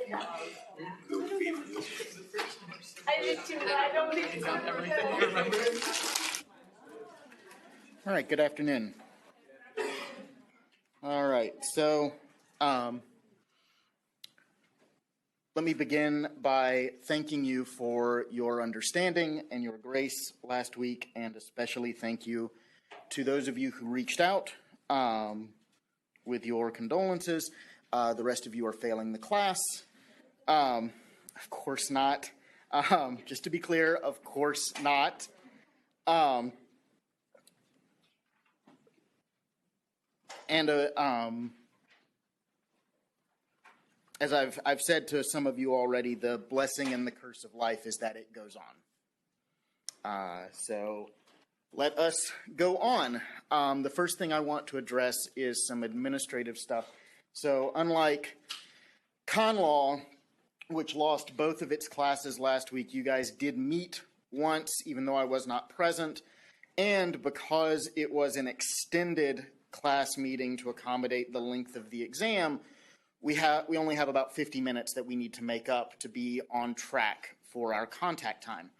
I did too, but I don't think All right, good afternoon. All right, so let me begin by thanking you for your understanding and your grace last week, and especially thank you to those of you who reached out with your condolences. The rest of you are failing the class. Of course not. Just to be clear, of course not. As I've said to some of you already, the blessing and the curse of life is that it goes on. So let us go on. The first thing I want to address is some administrative stuff. So unlike Con Law, which lost both of its classes last week, you guys did meet once, even though I was not present. And because it was an extended class meeting to accommodate the length of the exam, we only have about 50 minutes that we need to make up to be on track for our contact time.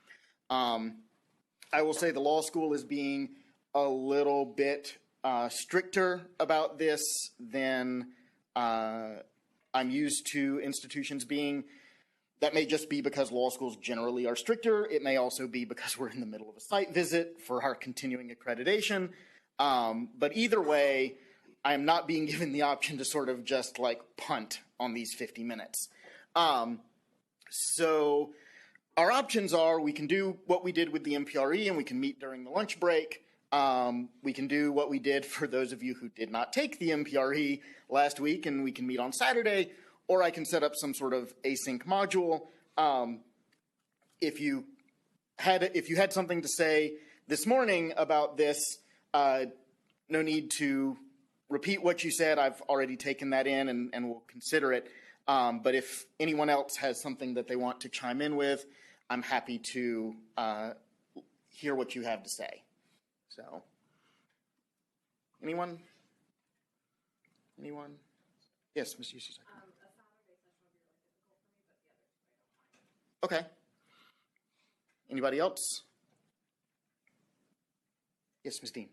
I will say the law school is being a little bit stricter about this than I'm used to institutions being. That may just be because law schools generally are stricter. It may also be because we're in the middle of a site visit for our continuing accreditation. But either way, I'm not being given the option to sort of just like punt on these 50 minutes. So our options are we can do what we did with the MPRE and we can meet during the lunch break. We can do what we did for those of you who did not take the MPRE last week and we can meet on Saturday, or I can set up some sort of async module. If you had something to say this morning about this, no need to repeat what you said. I've already taken that in and will consider it. But if anyone else has something that they want to chime in with, I'm happy to hear what you have to say. So, anyone? Yes, Ms. Yusuf. Okay. Anybody else? Yes, Ms. Dean.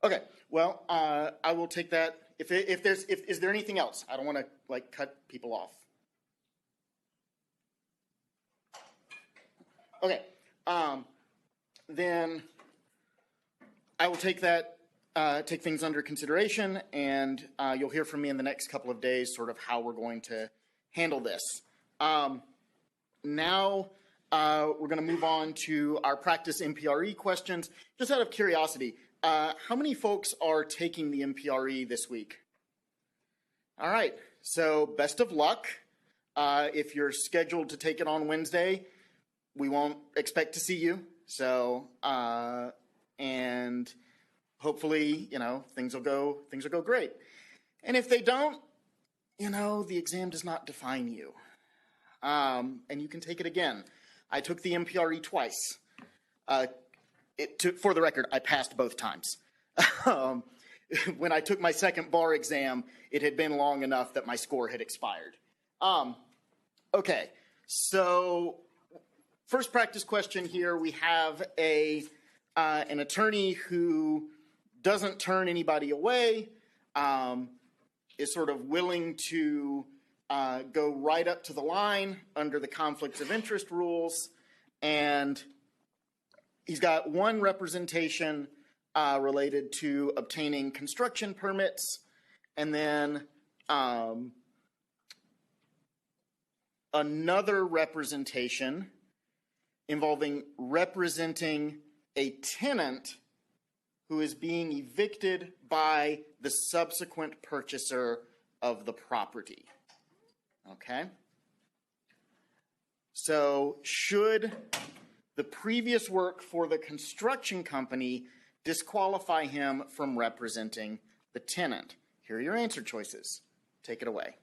Okay. Well, I will take that. Is there anything else? I don't want to like cut people off. Okay. Then I will take that. Take things under consideration, and you'll hear from me in the next couple of days, sort of how we're going to handle this. Now we're going to move on to our practice MPRE questions. Just out of curiosity. How many folks are taking the MPRE this week? All right, so best of luck. If you're scheduled to take it on Wednesday, we won't expect to see you. So, and hopefully, things will go great. And if they don't, the exam does not define you. And you can take it again. I took the MPRE twice. For the record, I passed both times. When I took my second bar exam, it had been long enough that my score had expired. Okay, so first practice question here, we have an attorney who doesn't turn anybody away, is sort of willing to go right up to the line under the conflicts of interest rules, and he's got one representation related to obtaining construction permits, and then another representation involving representing a tenant who is being evicted by the subsequent purchaser of the property. Okay? So should the previous work for the construction company disqualify him from representing the tenant? Here are your answer choices. Take it away.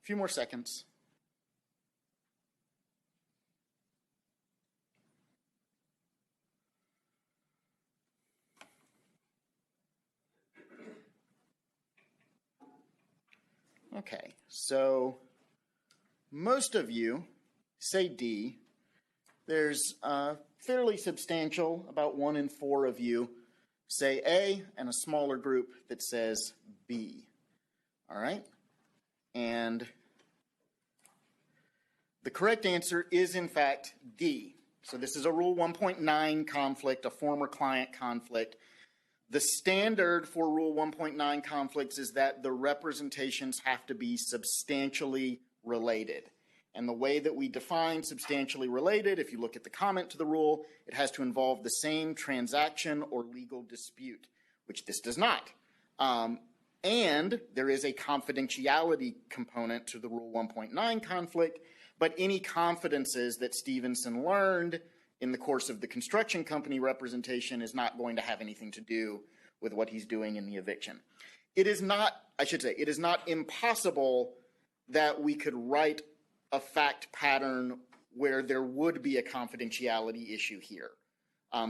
few more seconds. Okay, so most of you say D. There's fairly substantial, about 1 in 4 of you say A, and a smaller group that says B. All right? And the correct answer is, in fact, D. So this is a Rule 1.9 conflict, a former client conflict. The standard for Rule 1.9 conflicts is that the representations have to be substantially related. And the way that we define substantially related, if you look at the comment to the rule, it has to involve the same transaction or legal dispute, which this does not. And there is a confidentiality component to the Rule 1.9 conflict, but any confidences that Stevenson learned in the course of the construction company representation is not going to have anything to do with what he's doing in the eviction. It is not, it is not impossible that we could write a fact pattern where there would be a confidentiality issue here.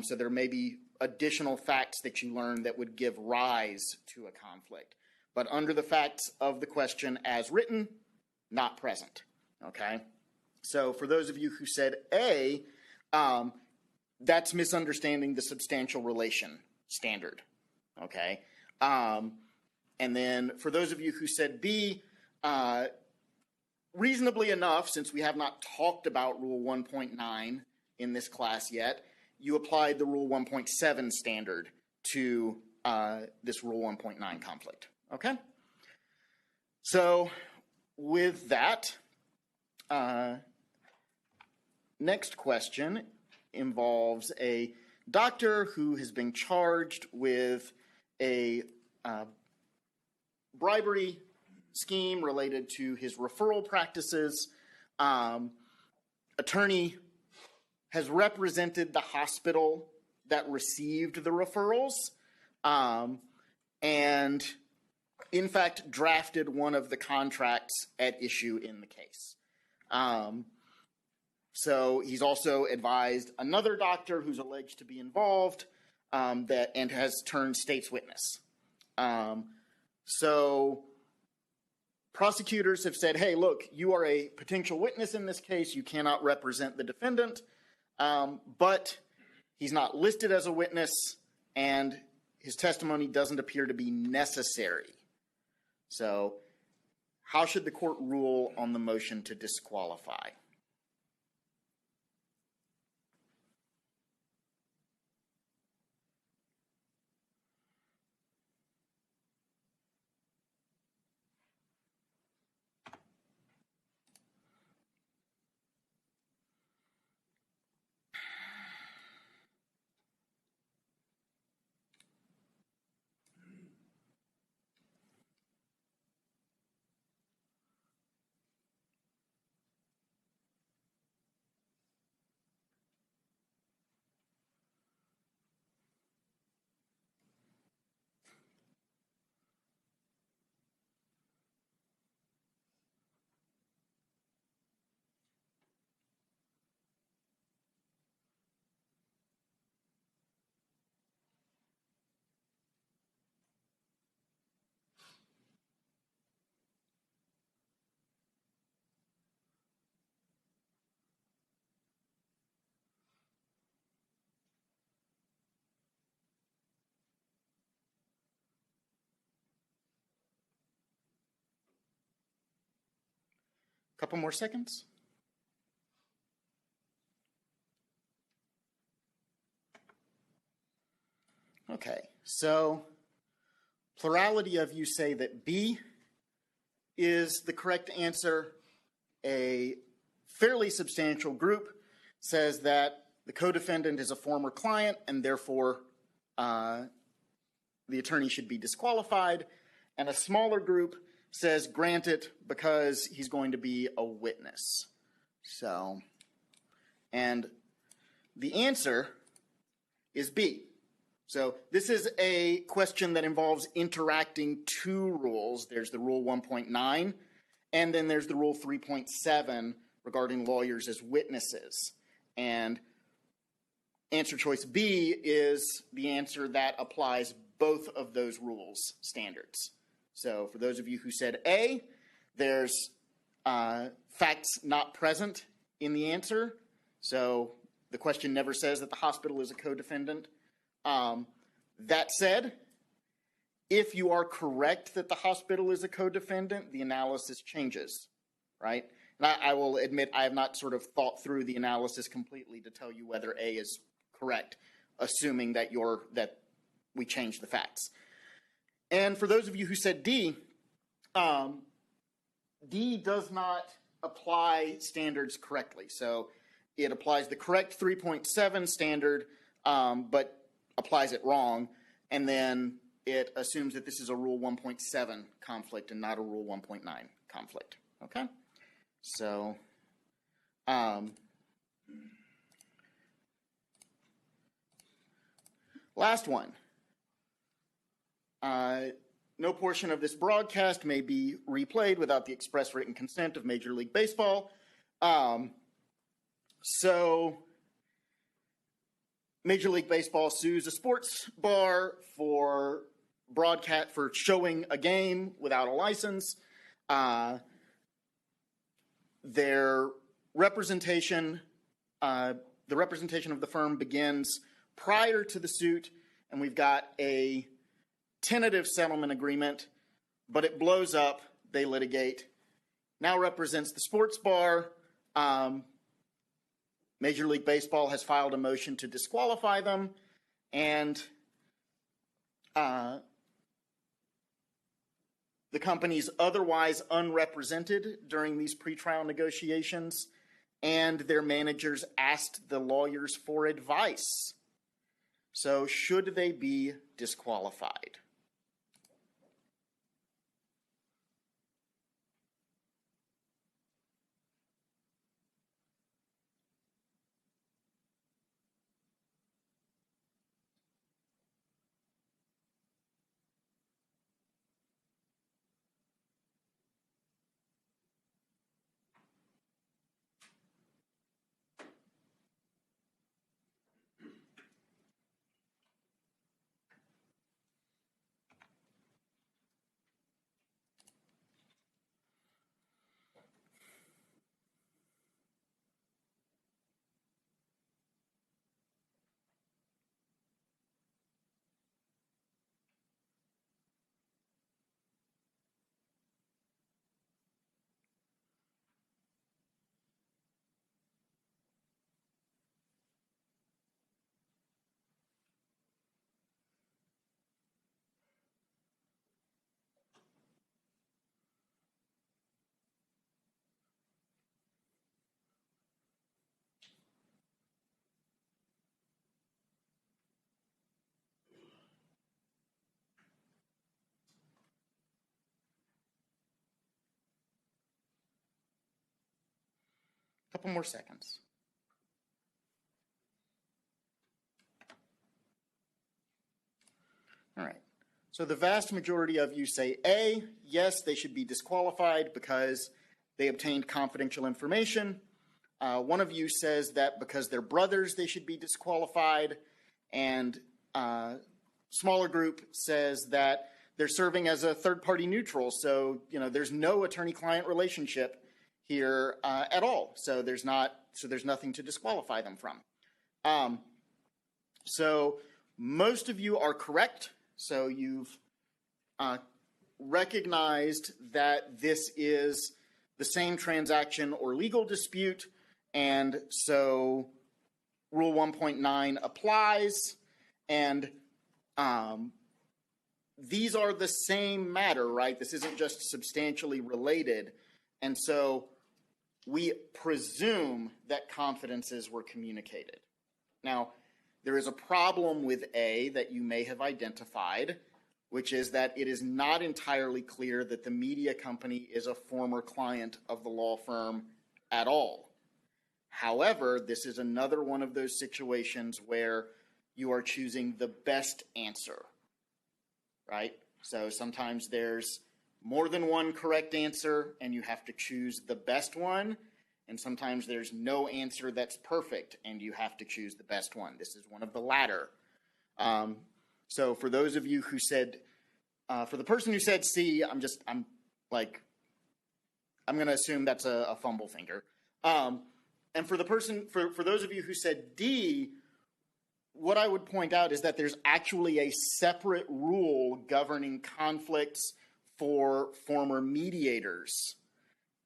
So there may be additional facts that you learn that would give rise to a conflict. But under the facts of the question as written, not present, okay? So for those of you who said A, that's misunderstanding the substantial relation standard, okay? And then for those of you who said B, reasonably enough, since we have not talked about Rule 1.9 in this class yet, you applied the Rule 1.7 standard to this Rule 1.9 conflict, okay? So with that, next question involves a doctor who has been charged with a bribery scheme related to his referral practices. Attorney has represented the hospital that received the referrals and, in fact, drafted one of the contracts at issue in the case. So he's also advised another doctor who's alleged to be involved and has turned state's witness. So prosecutors have said, hey, look, you are a potential witness in this case. You cannot represent the defendant, but he's not listed as a witness, and his testimony doesn't appear to be necessary. So how should the court rule on the motion to disqualify? Couple more seconds. Okay, so plurality of you say that B is the correct answer. A fairly substantial group says that the co-defendant is a former client and therefore the attorney should be disqualified. And a smaller group says grant it because he's going to be a witness. So, and the answer is B. So this is a question that involves interacting two rules. There's the Rule 1.9 And then there's the Rule 3.7 regarding lawyers as witnesses. And answer choice B is the answer that applies both of those rules standards. So for those of you who said A, there's facts not present in the answer. So the question never says that the hospital is a co-defendant. That said, if you are correct that the hospital is a co-defendant, the analysis changes, right? And I will admit I have not sort of thought through the analysis completely to tell you whether A is correct, assuming that we change the facts. And for those of you who said D, D does not apply standards correctly. So it applies the correct 3.7 standard, but applies it wrong. And then it assumes that this is a Rule 1.7 conflict and not a Rule 1.9 conflict. Okay? So, last one. No portion of this broadcast may be replayed without the express written consent of Major League Baseball. So Major League Baseball sues a sports bar for showing a game without a license. Their representation, the representation of the firm begins prior to the suit, and we've got a tentative settlement agreement, but it blows up. They litigate. Now represents the sports bar. Major League Baseball has filed a motion to disqualify them, and the company's otherwise unrepresented during these pretrial negotiations, and their managers asked the lawyers for advice. So should they be disqualified? Couple more seconds. All right. So the vast majority of you say A, yes, they should be disqualified because they obtained confidential information. One of you says that because they're brothers, they should be disqualified. And smaller group says that they're serving as a third-party neutral. So, there's no attorney-client relationship here at all. So there's nothing to disqualify them from. So most of you are correct. So you've recognized that this is the same transaction or legal dispute, and so Rule 1.9 applies, and these are the same matter, right? This isn't just substantially related, and so we presume that confidences were communicated. Now, there is a problem with A that you may have identified, which is that it is not entirely clear that the media company is a former client of the law firm at all. However, this is another one of those situations where you are choosing the best answer, right? So sometimes there's more than one correct answer, and you have to choose the best one. And sometimes there's no answer that's perfect, and you have to choose the best one. This is one of the latter. So for those of you who said, for the person who said C, I'm going to assume that's a fumble finger. And for those of you who said D, what I would point out is that there's actually a separate rule governing conflicts for former mediators.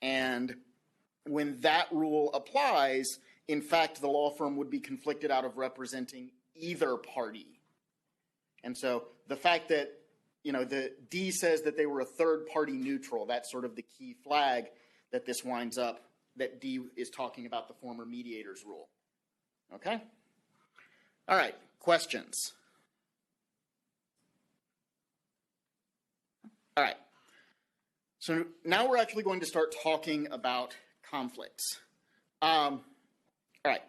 And when that rule applies, in fact, the law firm would be conflicted out of representing either party. And so the fact that, the D says that they were a third party neutral, that's sort of the key flag that this winds up, that D is talking about the former mediators rule. Okay? All right, questions? All right. So now we're actually going to start talking about conflicts. All right.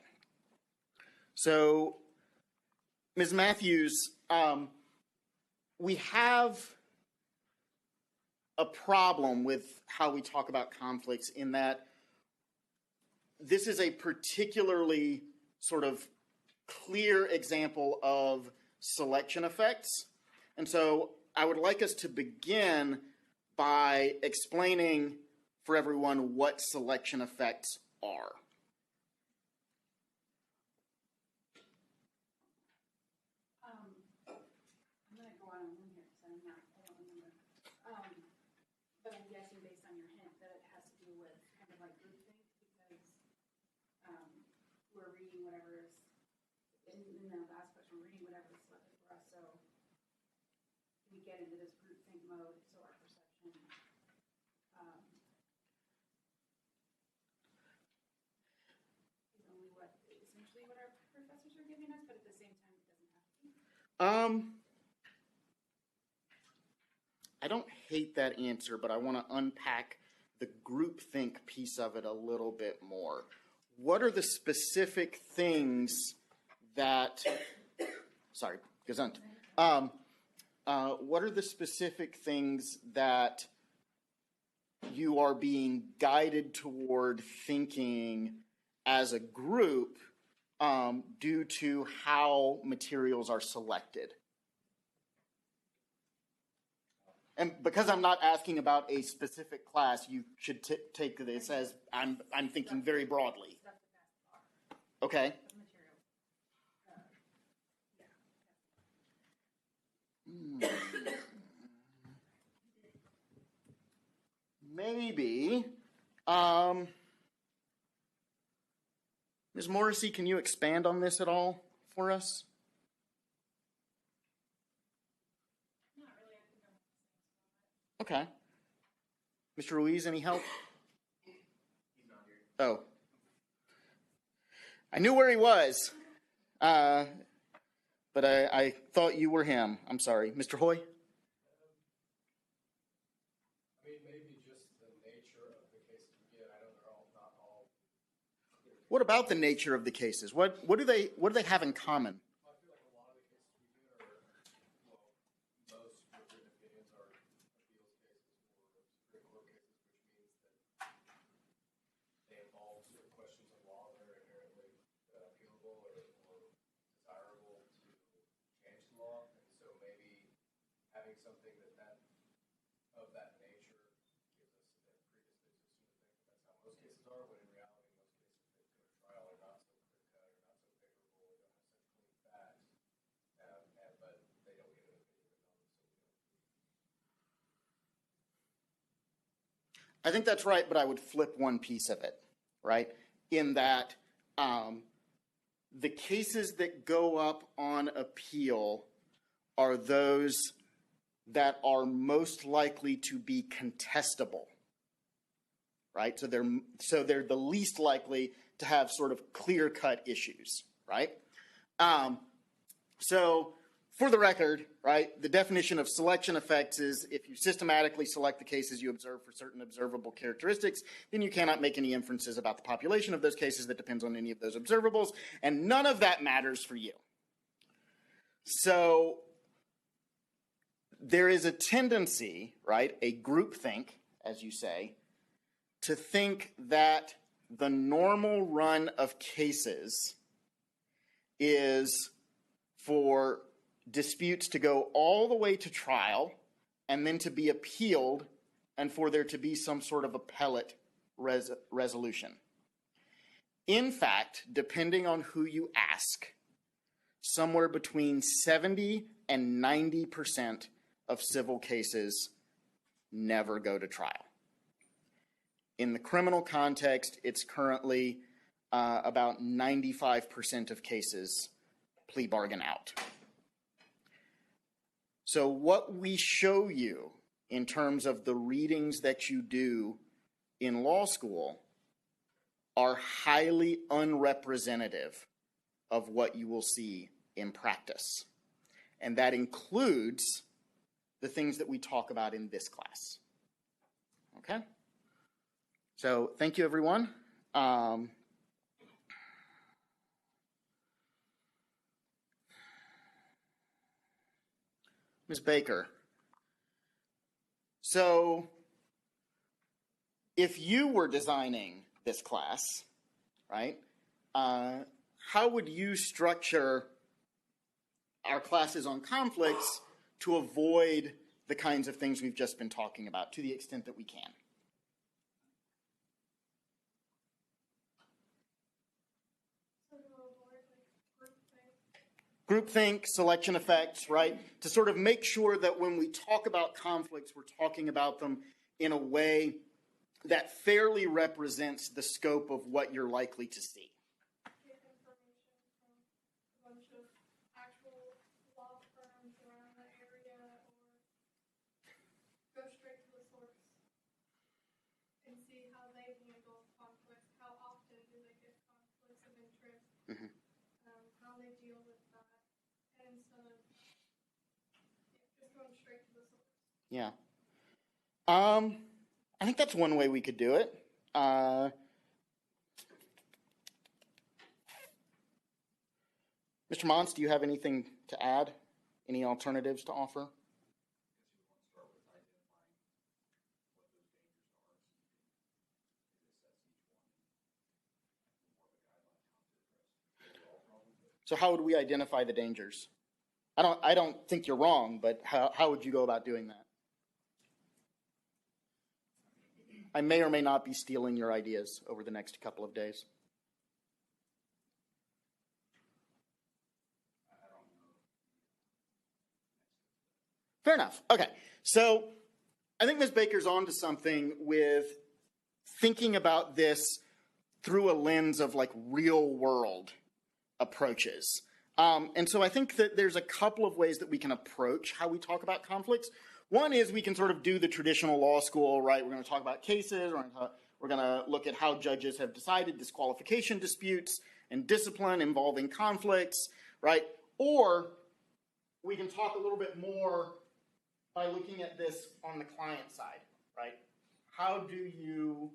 So, Ms. Matthews, we have a problem with how we talk about conflicts in that this is a particularly sort of clear example of selection effects. And so I would like us to begin by explaining for everyone what selection effects are. I'm going to go on a limb here because I don't remember. But I'm guessing based on your hint that it has to do with kind of like groupthink because we're reading whatever is in the last question, we're reading whatever is selected for us. So we get into this groupthink mode, so our perception is only essentially what our professors are giving us, but at the same time it doesn't have to be. I don't hate that answer, but I want to unpack the groupthink piece of it a little bit more. What are the specific things that, what are the specific things that you are being guided toward thinking as a group due to how materials are selected? And because I'm not asking about a specific class, you should take this as I'm thinking very broadly. Okay. Maybe. Ms. Morrissey, can you expand on this at all for us? Okay. Mr. Ruiz, any help? He's not here. Oh. I knew where he was, but I thought you were him. I'm sorry. Mr. Hoy? I mean, maybe just the nature of the cases we get. I know they're all not all. What about the nature of the cases? What do they have in common? I feel like a lot of the cases we get are, most written opinions are appeals cases or Supreme Court cases, which means that they involve certain questions of law that are inherently appealable or desirable to change the law. And so maybe having something of that nature gives us a predisposition to think that that's how most cases are, when in reality most cases that go to trial are not so clear cut or not so favorable or don't have such clean facts, but they don't get an opinion on them. I think that's right, but I would flip one piece of it, right? In that the cases that go up on appeal are those that are most likely to be contestable, right? So they're the least likely to have sort of clear-cut issues, right? So for the record, right, the definition of selection effects is if you systematically select the cases you observe for certain observable characteristics, then you cannot make any inferences about the population of those cases that depends on any of those observables, and none of that matters for you. So there is a tendency, right, a groupthink, as you say, to think that the normal run of cases is for disputes to go all the way to trial and then to be appealed and for there to be some sort of appellate resolution. In fact, depending on who you ask, somewhere between 70 and 90% of civil cases never go to trial. In the criminal context, it's currently about 95% of cases plea bargain out. So what we show you in terms of the readings that you do in law school are highly unrepresentative of what you will see in practice. And that includes the things that we talk about in this class. Okay? So thank you, everyone. Ms. Baker, so if you were designing this class, right, how would you structure our classes on conflicts to avoid the kinds of things we've just been talking about to the extent that we can? Groupthink, selection effects, right? To sort of make sure that when we talk about conflicts, we're talking about them in a way that fairly represents the scope of what you're likely to see. Get information from a bunch of actual law firms around the area, or go straight to the source and see how they handle conflicts. How often do they get conflicts of interest? Mm-hmm. How they deal with that, and instead of just going straight to the source. Yeah. I think that's one way we could do it. Mr. Mons, do you have anything to add? Any alternatives to offer? So how would we identify the dangers? I don't think you're wrong, but how would you go about doing that? I may or may not be stealing your ideas over the next couple of days. Fair enough. Okay. So I think Ms. Baker's on to something with thinking about this through a lens of like real world approaches. And so I think that there's a couple of ways that we can approach how we talk about conflicts. One is we can sort of do the traditional law school, right? We're going to talk about cases. We're going to look at how judges have decided disqualification disputes and discipline involving conflicts, right? Or we can talk a little bit more by looking at this on the client side, right? How do you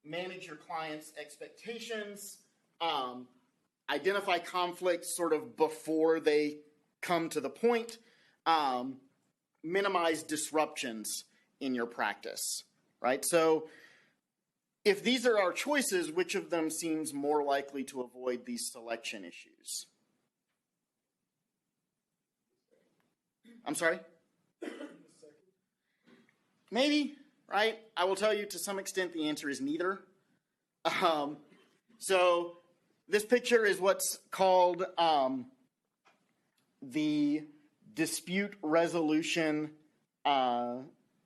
manage your client's expectations, identify conflicts sort of before they come to the point, minimize disruptions in your practice, right? So if these are our choices, which of them seems more likely to avoid these selection issues? I'm sorry? Maybe, right? I will tell you to some extent the answer is neither. So this picture is what's called the dispute resolution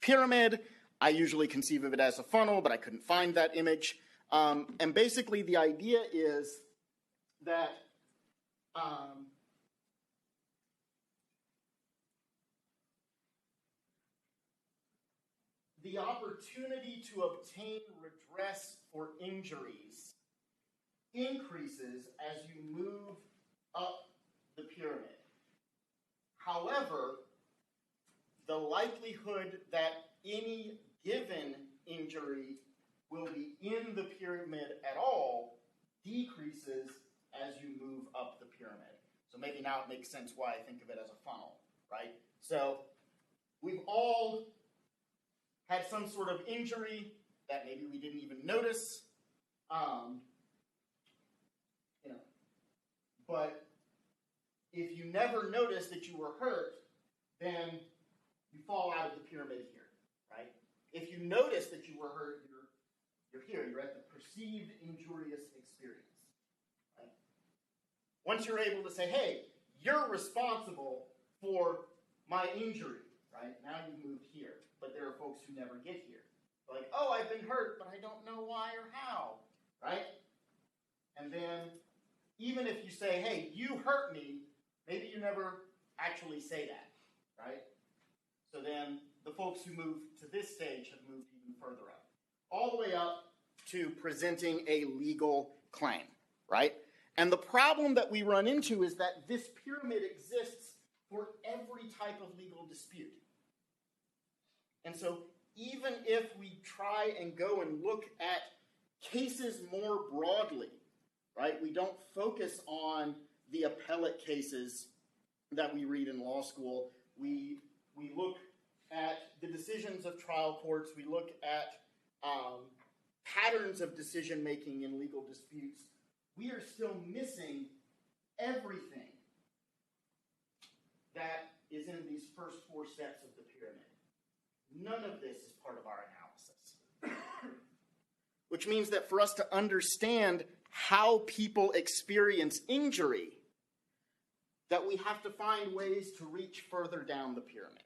pyramid. I usually conceive of it as a funnel, but I couldn't find that image. And basically the idea is that the opportunity to obtain redress for injuries increases as you move up the pyramid. However, the likelihood that any given injury will be in the pyramid at all decreases as you move up the pyramid. So maybe now it makes sense why I think of it as a funnel, right? So We've all had some sort of injury that maybe we didn't even notice. But if you never noticed that you were hurt, then you fall out of the pyramid here, right? If you notice that you were hurt, you're here. You're at the perceived injurious experience, right? Once you're able to say, hey, you're responsible for my injury, right? Now you've moved here. But there are folks who never get here. They're like, oh, I've been hurt, but I don't know why or how, right? And then even if you say, hey, you hurt me, maybe you never actually say that, right? So then the folks who move to this stage have moved even further up, all the way up to presenting a legal claim, right? And the problem that we run into is that this pyramid exists for every type of legal dispute. And so even if we try and go and look at cases more broadly, right, we don't focus on the appellate cases that we read in law school. We look at the decisions of trial courts. We look at patterns of decision-making in legal disputes. We are still missing everything that is in these first four steps of the pyramid. None of this is part of our analysis. Which means that for us to understand how people experience injury, that we have to find ways to reach further down the pyramid.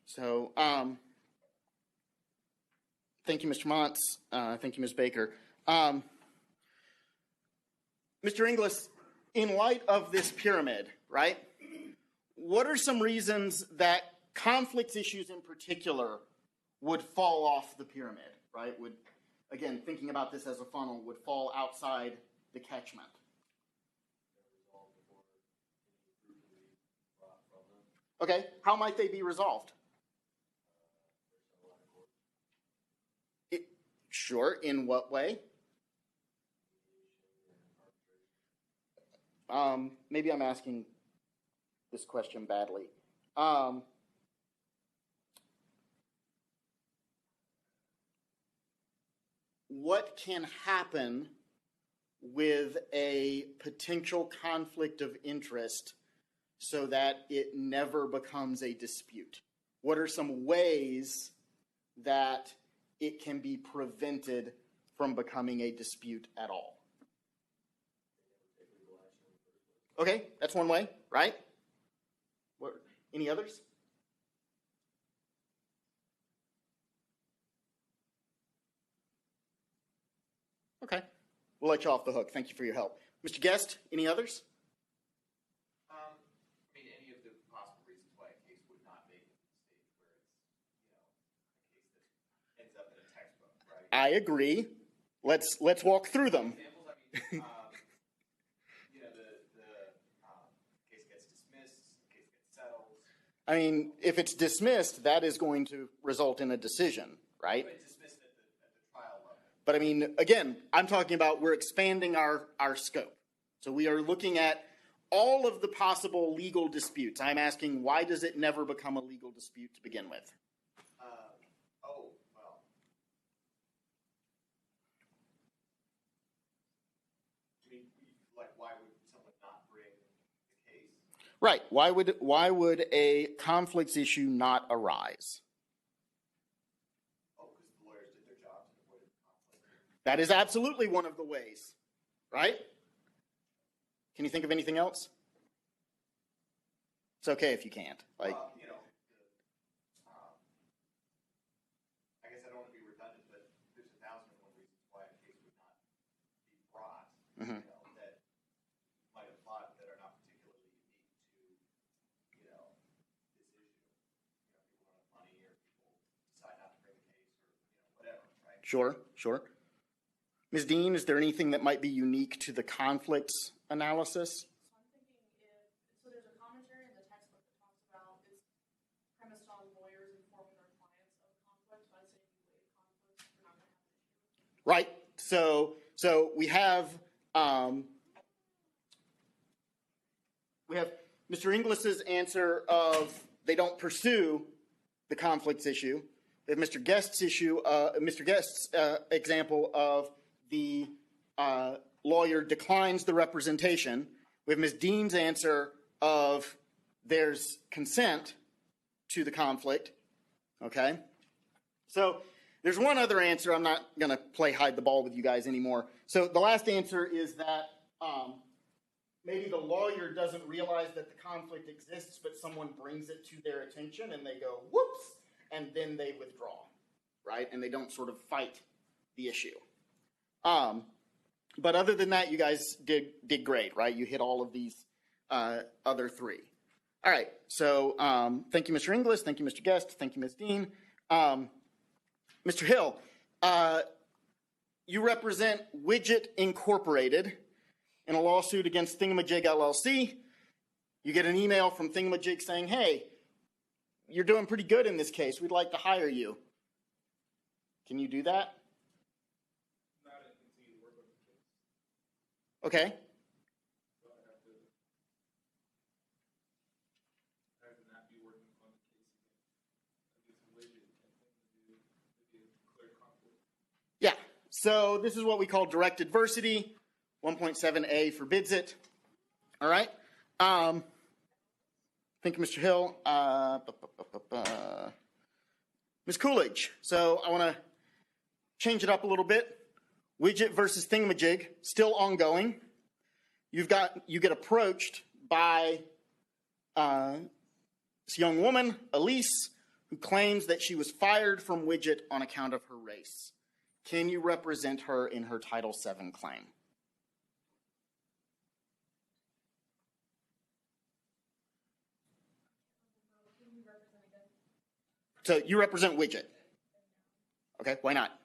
So, thank you, Mr. Montz. Thank you, Ms. Baker. Mr. Inglis, in light of this pyramid, right, what are some reasons that conflict issues in particular would fall off the pyramid, right? Would, again, thinking about this as a funnel, would fall outside the catchment. Okay, how might they be resolved? Sure, in what way? Maybe I'm asking this question badly. What can happen with a potential conflict of interest so that it never becomes a dispute? What are some ways that it can be prevented from becoming a dispute at all? Okay, that's one way, right? Any others? Okay, we'll let you off the hook. Thank you for your help. Mr. Guest, any others? Any of the possible reasons why a case would not make it to the stage where it's, a case that ends up in a textbook, right? I agree. Let's walk through them. Examples, the case gets dismissed, the case gets settled. I mean, if it's dismissed, that is going to result in a decision, right? But it's dismissed at the trial level. But I mean, again, I'm talking about we're expanding our scope. So we are looking at all of the possible legal disputes. I'm asking, why does it never become a legal dispute to begin with? Why would someone not bring the case? Right. Why would a conflicts issue not arise? Oh, because the lawyers did their jobs and avoided conflict. That is absolutely one of the ways, right? Can you think of anything else? It's okay if you can't. I guess I don't want to be redundant, but there's 1,001 reasons why a case would not be brought. Mm-hmm. That might apply that are not particularly unique to, this issue. People want money or people decide not to bring a case or, whatever, right? Sure. Ms. Dean, is there anything that might be unique to the conflicts analysis? So I'm thinking so there's a commentary in the textbook that talks about it's premised on lawyers informing their clients of conflict. So I'd say if you waive conflicts, you're not going to have an issue. Right. So we have Mr. Inglis's answer of they don't pursue the conflicts issue. We have Mr. Guest's example of the lawyer declines the representation. We have Ms. Dean's answer of there's consent to the conflict. Okay? So there's one other answer. I'm not going to play hide the ball with you guys anymore. So the last answer is that maybe the lawyer doesn't realize that the conflict exists, but someone brings it to their attention and they go, whoops, and then they withdraw, right? And they don't sort of fight the issue. But other than that, you guys did great, right? You hit all of these other three. All right, so thank you, Mr. Inglis. Thank you, Mr. Guest. Thank you, Ms. Dean. Mr. Hill, you represent Widget Incorporated in a lawsuit against Thingamajig LLC. You get an email from Thingamajig saying, hey, you're doing pretty good in this case. We'd like to hire you. Can you do that? Not continue to work on the case. Okay. So I have to not be working on the case again. Widget and to be a clear conflict. Yeah, so this is what we call direct adversity, 1.7a forbids it. All right. Thank you, Mr. Hill. Ms. Coolidge, so I want to change it up a little bit. Widget versus Thingamajig, still ongoing. You get approached by this young woman, Elise, who claims that she was fired from Widget on account of her race. Can you represent her in her Title VII claim? So you represent Widget. Okay, why not?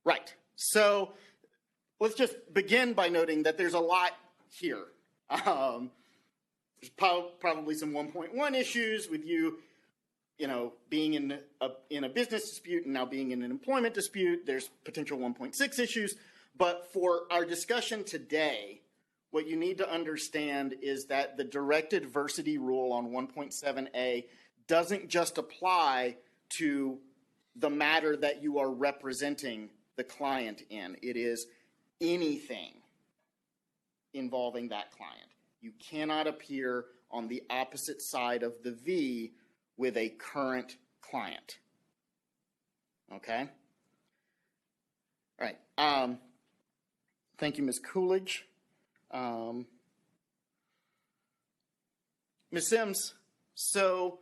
Right. So let's just begin by noting that there's a lot here. There's probably some 1.1 issues with you being in a business dispute and now being in an employment dispute. There's potential 1.6 issues. But for our discussion today, what you need to understand is that the direct adversity rule on 1.7a doesn't just apply to the matter that you are representing the client in. It is anything involving that client. You cannot appear on the opposite side of the V with a current client. Okay? All right. Thank you, Ms. Coolidge. Ms. Sims, so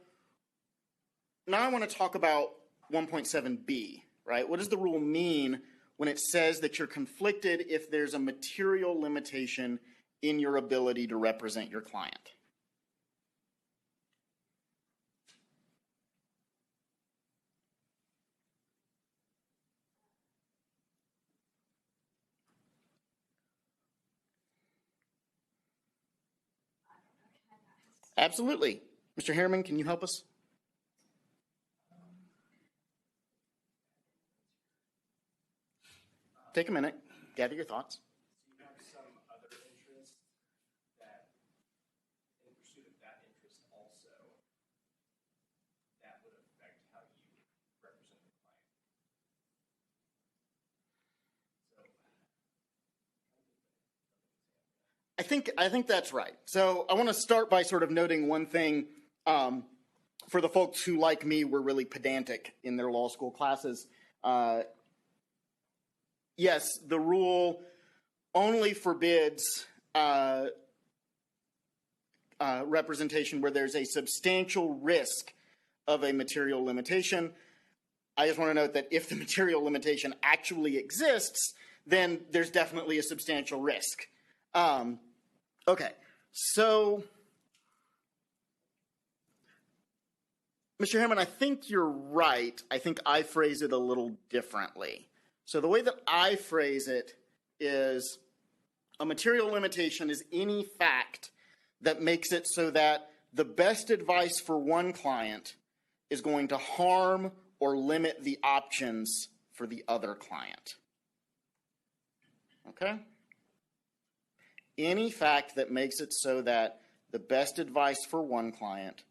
now I want to talk about 1.7b, right? What does the rule mean when it says that you're conflicted if there's a material limitation in your ability to represent your client? Absolutely. Mr. Harriman, can you help us? Take a minute, gather your thoughts. You have some other interests that, in pursuit of that interest also, that would affect how you represent the client. I think that's right. So I want to start by sort of noting one thing for the folks who, like me, were really pedantic in their law school classes. Yes, the rule only forbids representation where there's a substantial risk of a material limitation. I just want to note that if the material limitation actually exists, then there's definitely a substantial risk. Okay, so Mr. Hammond, I think you're right. I think I phrase it a little differently. So the way that I phrase it is a material limitation is any fact that makes it so that the best advice for one client is going to harm or limit the options for the other client. Okay? any fact that makes it so that the best advice for one client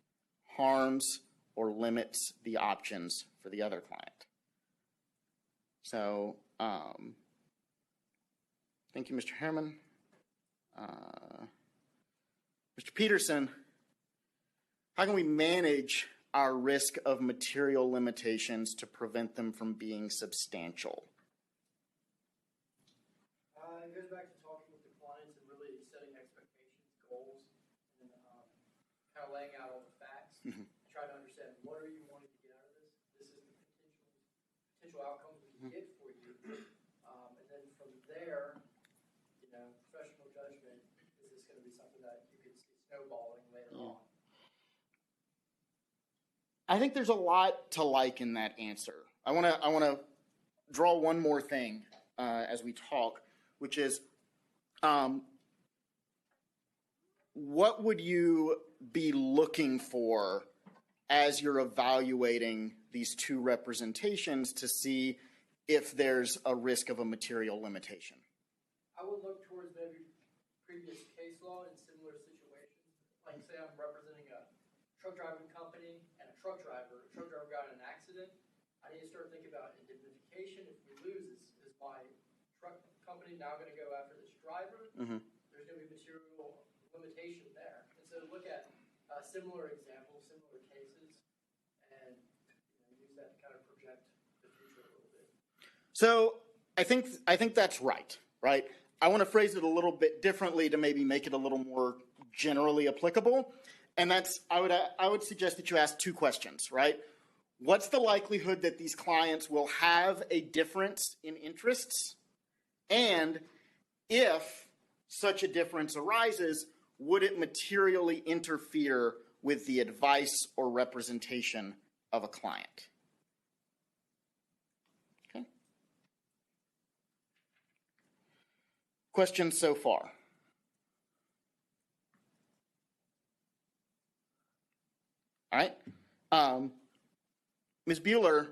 harms or limits the options for the other client. So, thank you, Mr. Harriman. Mr. Peterson, how can we manage our risk of material limitations to prevent them from being substantial? It goes back to talking with the clients and really setting expectations, goals, and kind of laying out all the facts. Try to understand, what are you wanting to get out of this? This is the potential outcomes we can get for you. And then from there, professional judgment, is this going to be something that you could see snowballing later on? I think there's a lot to like in that answer. I want to draw one more thing as we talk, which is, what would you be looking for as you're evaluating these two representations to see if there's a risk of a material limitation? I would look towards maybe previous case law in similar situations. Like, say I'm representing a truck driving company and a truck driver. A truck driver got in an accident. I need to start thinking about indemnification. If we lose, is my truck company now going to go after this driver? There's going to be material limitation there. And so look at similar examples, similar cases, and use that to kind of project the future a little bit. So I think that's right? I want to phrase it a little bit differently to maybe make it a little more generally applicable. And that's, I would suggest that you ask two questions, right? What's the likelihood that these clients will have a difference in interests? And if such a difference arises, would it materially interfere with the advice or representation of a client? Okay. Questions so far? All right. Ms. Bueller,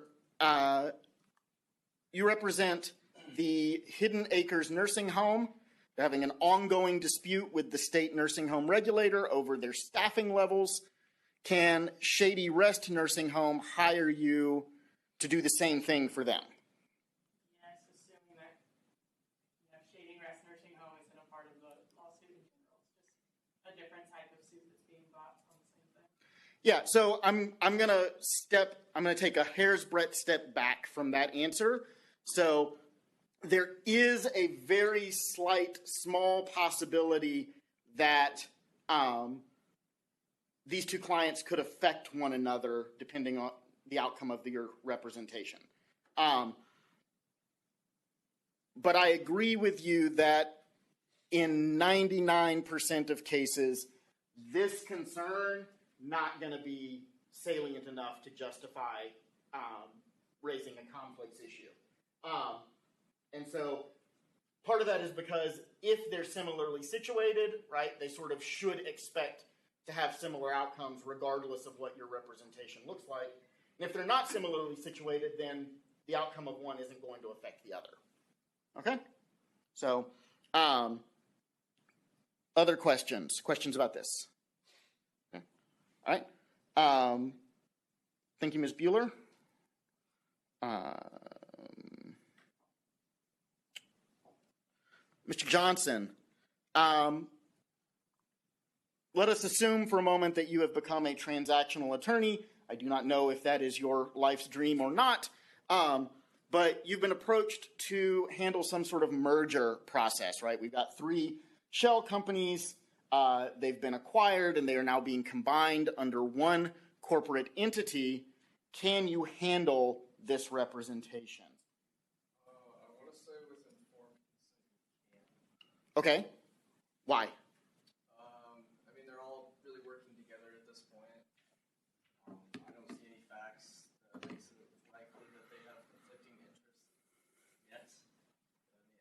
you represent the Hidden Acres Nursing Home. They're having an ongoing dispute with the state nursing home regulator over their staffing levels. Can Shady Rest Nursing Home hire you to do the same thing for them? Yes, assuming that Shady Rest Nursing Home isn't a part of the lawsuit in general. It's just a different type of suit that's being brought on the same thing. Yeah, so I'm gonna take a hair's breadth step back from that answer. So there is a very slight, small possibility that these two clients could affect one another depending on the outcome of your representation. But I agree with you that in 99% of cases, this concern not going to be salient enough to justify raising a conflicts issue. And so part of that is because if they're similarly situated, right, they sort of should expect to have similar outcomes regardless of what your representation looks like. And if they're not similarly situated, then the outcome of one isn't going to affect the other. Okay? So, other questions? Questions about this? Okay. All right. Thank you, Ms. Bueller. Mr. Johnson, let us assume for a moment that you have become a transactional attorney. I do not know if that is your life's dream or not, but you've been approached to handle some sort of merger process, right? We've got 3 shell companies. They've been acquired, and they are now being combined under one corporate entity. Can you handle this representation? I want to say with informed consent. Okay. Why? I mean, they're all really working together at this point. I don't see any facts that makes it likely that they have conflicting interests yet.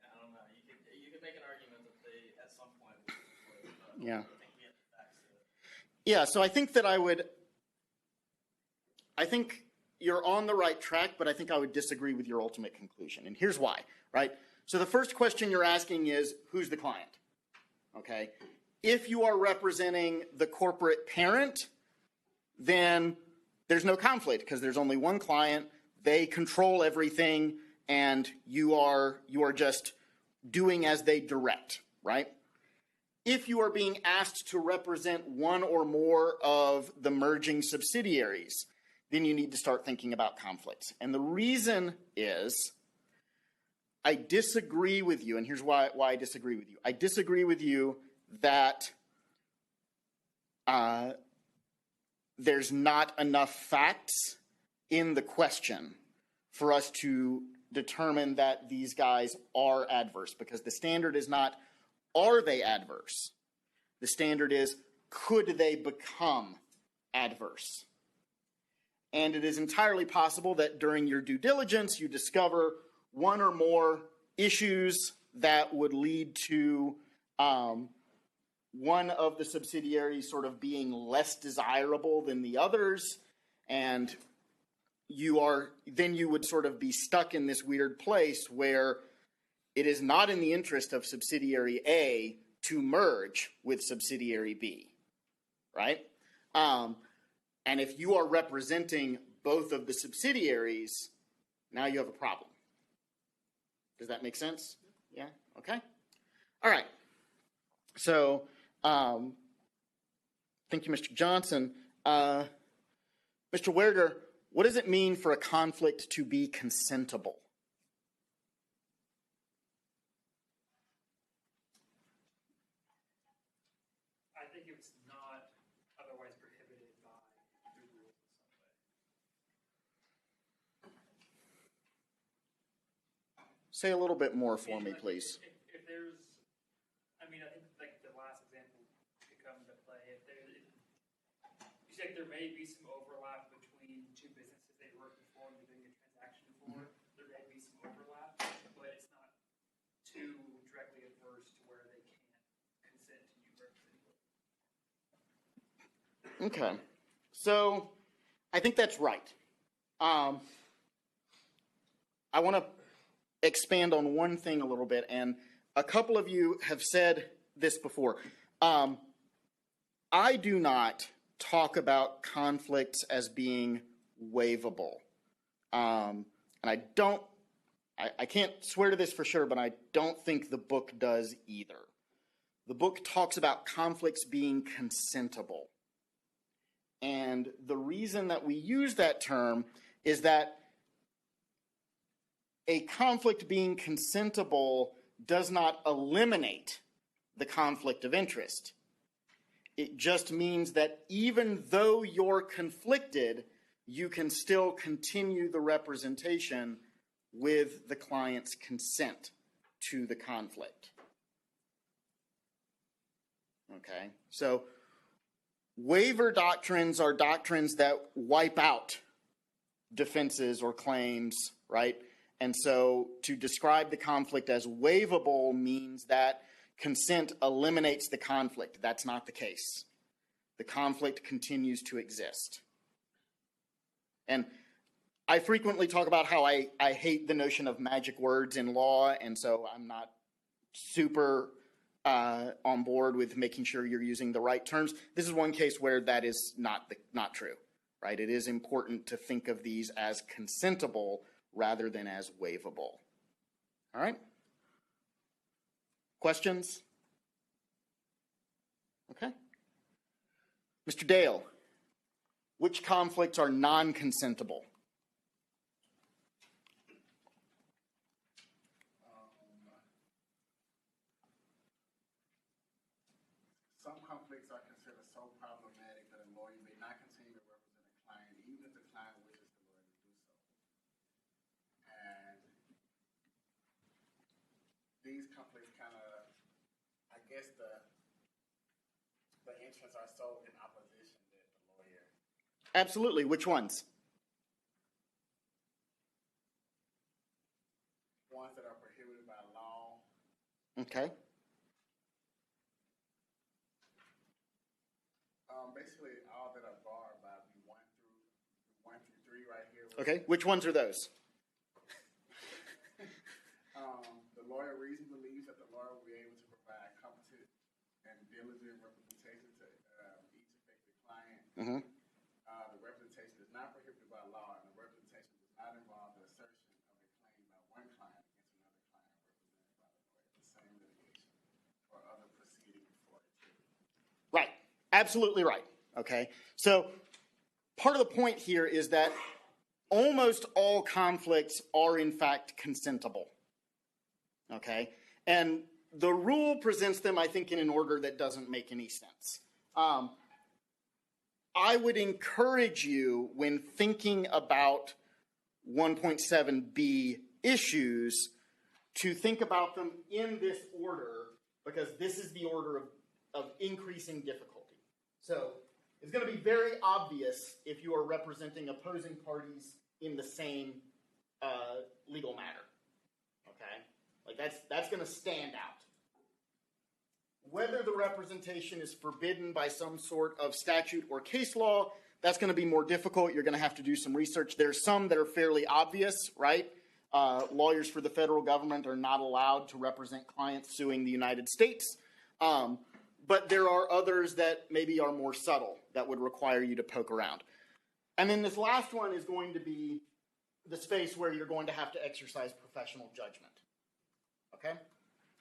I don't know. You could make an argument that they, at some point, will split, but Yeah. I don't think we have the facts to it. Yeah, so I think you're on the right track, but I think I would disagree with your ultimate conclusion. And here's why, right? So the first question you're asking is, who's the client? Okay? If you are representing the corporate parent, then there's no conflict because there's only one client. They control everything, and you are just doing as they direct, right? If you are being asked to represent one or more of the merging subsidiaries, then you need to start thinking about conflicts. And the reason is, I disagree with you, and here's why I disagree with you. I disagree with you that there's not enough facts in the question for us to determine that these guys are adverse, because the standard is not, are they adverse? The standard is, could they become adverse? And it is entirely possible that during your due diligence, you discover one or more issues that would lead to one of the subsidiaries sort of being less desirable than the others, and then you would sort of be stuck in this weird place where it is not in the interest of subsidiary A to merge with subsidiary B, right? And if you are representing both of the subsidiaries, now you have a problem. Does that make sense? Yeah? Okay. All right. So, thank you, Mr. Johnson. Mr. Werder, what does it mean for a conflict to be consentable? I think it's not otherwise prohibited by the rules in some way. Say a little bit more for me, Like, please. If there's, I mean, I think like the last example could come into play. If you say there may be some overlap between two businesses they worked before and they're doing a transaction for, there may be some overlap, but it's not too directly adverse to where they can't consent to you representing. Okay. So, I think that's right. I want to expand on one thing a little bit, and a couple of you have said this before. I do not talk about conflicts as being waivable. And I can't swear to this for sure, but I don't think the book does either. The book talks about conflicts being consentable. And the reason that we use that term is that a conflict being consentable does not eliminate the conflict of interest. It just means that even though you're conflicted, you can still continue the representation with the client's consent to the conflict. Okay? So, waiver doctrines are doctrines that wipe out defenses or claims, right? And so to describe the conflict as waivable means that consent eliminates the conflict. That's not the case. The conflict continues to exist. And I frequently talk about how I hate the notion of magic words in law, and so I'm not super on board with making sure you're using the right terms. This is one case where that is not true, right? It is important to think of these as consentable rather than as waivable. All right? Questions? Okay. Mr. Dale, which conflicts are non-consentable? Some conflicts are considered so problematic that a lawyer may not continue to represent a client, even if the client wishes the lawyer to do so. And these conflicts kind of, I guess the interests are so in opposition that the lawyer. Absolutely. Which ones? Ones that are prohibited by law. Okay. Basically, all that are barred by one through three right here. Okay. Which ones are those? The lawyer reasonably believes that the lawyer will be able to provide competent Mhm. The representation is not prohibited by law, and the representation does not involve the assertion of a claim by one client against another client represented by the lawyer in the same litigation or other proceeding before a jury. Right. Absolutely right. Okay. So part of the point here is that almost all conflicts are in fact consentable. Okay. And the rule presents them, I think, in an order that doesn't make any sense. I would encourage you, when thinking about 1.7b issues, to think about them in this order, because this is the order of increasing difficulty. So it's going to be very obvious if you are representing opposing parties in the same legal matter. Okay? Like that's going to stand out. Whether the representation is forbidden by some sort of statute or case law, that's going to be more difficult. You're going to have to do some research. There's some that are fairly obvious, right? Lawyers for the federal government are not allowed to represent clients suing the United States. But there are others that maybe are more subtle that would require you to poke around. And then this last one is going to be the space where you're going to have to exercise professional judgment. Okay?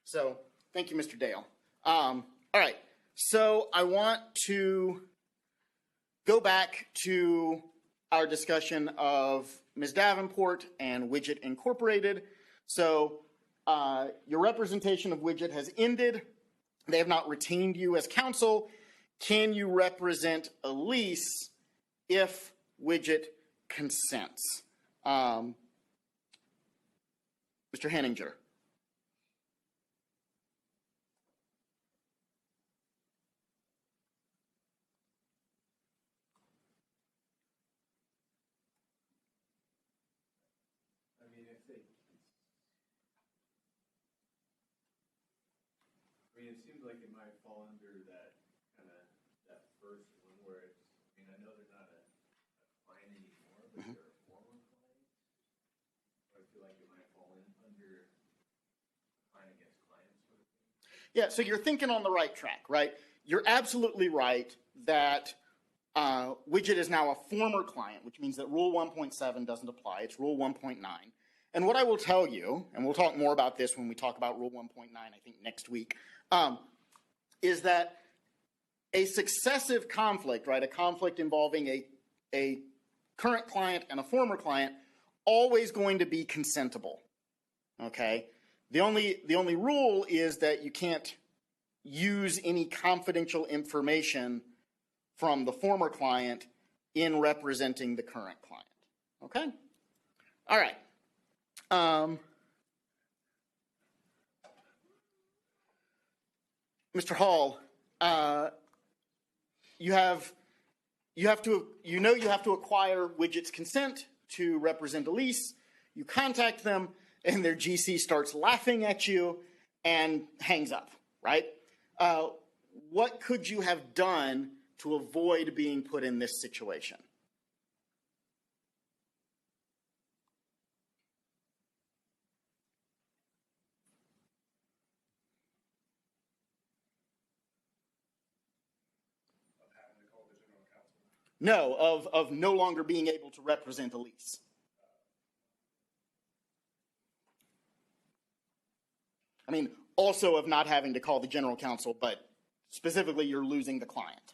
So, thank you, Mr. Dale. All right, so I want to go back to our discussion of Ms. Davenport and Widget Incorporated. So your representation of Widget has ended. They have not retained you as counsel. Can you represent Elise if Widget consents? Mr. Henninger. It seems like it might fall under that kind of that first one where it's. I know they're not a client anymore, but they're a former client. So I feel like it might fall under client against client sort of thing. Yeah, so you're thinking on the right track, right? You're absolutely right that Widget is now a former client, which means that Rule 1.7 doesn't apply. It's Rule 1.9. And what I will tell you, and we'll talk more about this when we talk about Rule 1.9, I think next week, is that a successive conflict, right, a conflict involving a current client and a former client, always going to be consentable, okay? The only rule is that you can't use any confidential information from the former client in representing the current client, okay? All right. Mr. Hall, you have to acquire Widget's consent to represent Elise. You contact them, and their GC starts laughing at you and hangs up, right? What could you have done to avoid being put in this situation? No, of no longer being able to represent Elise. I mean, also of not having to call the general counsel, but specifically you're losing the client.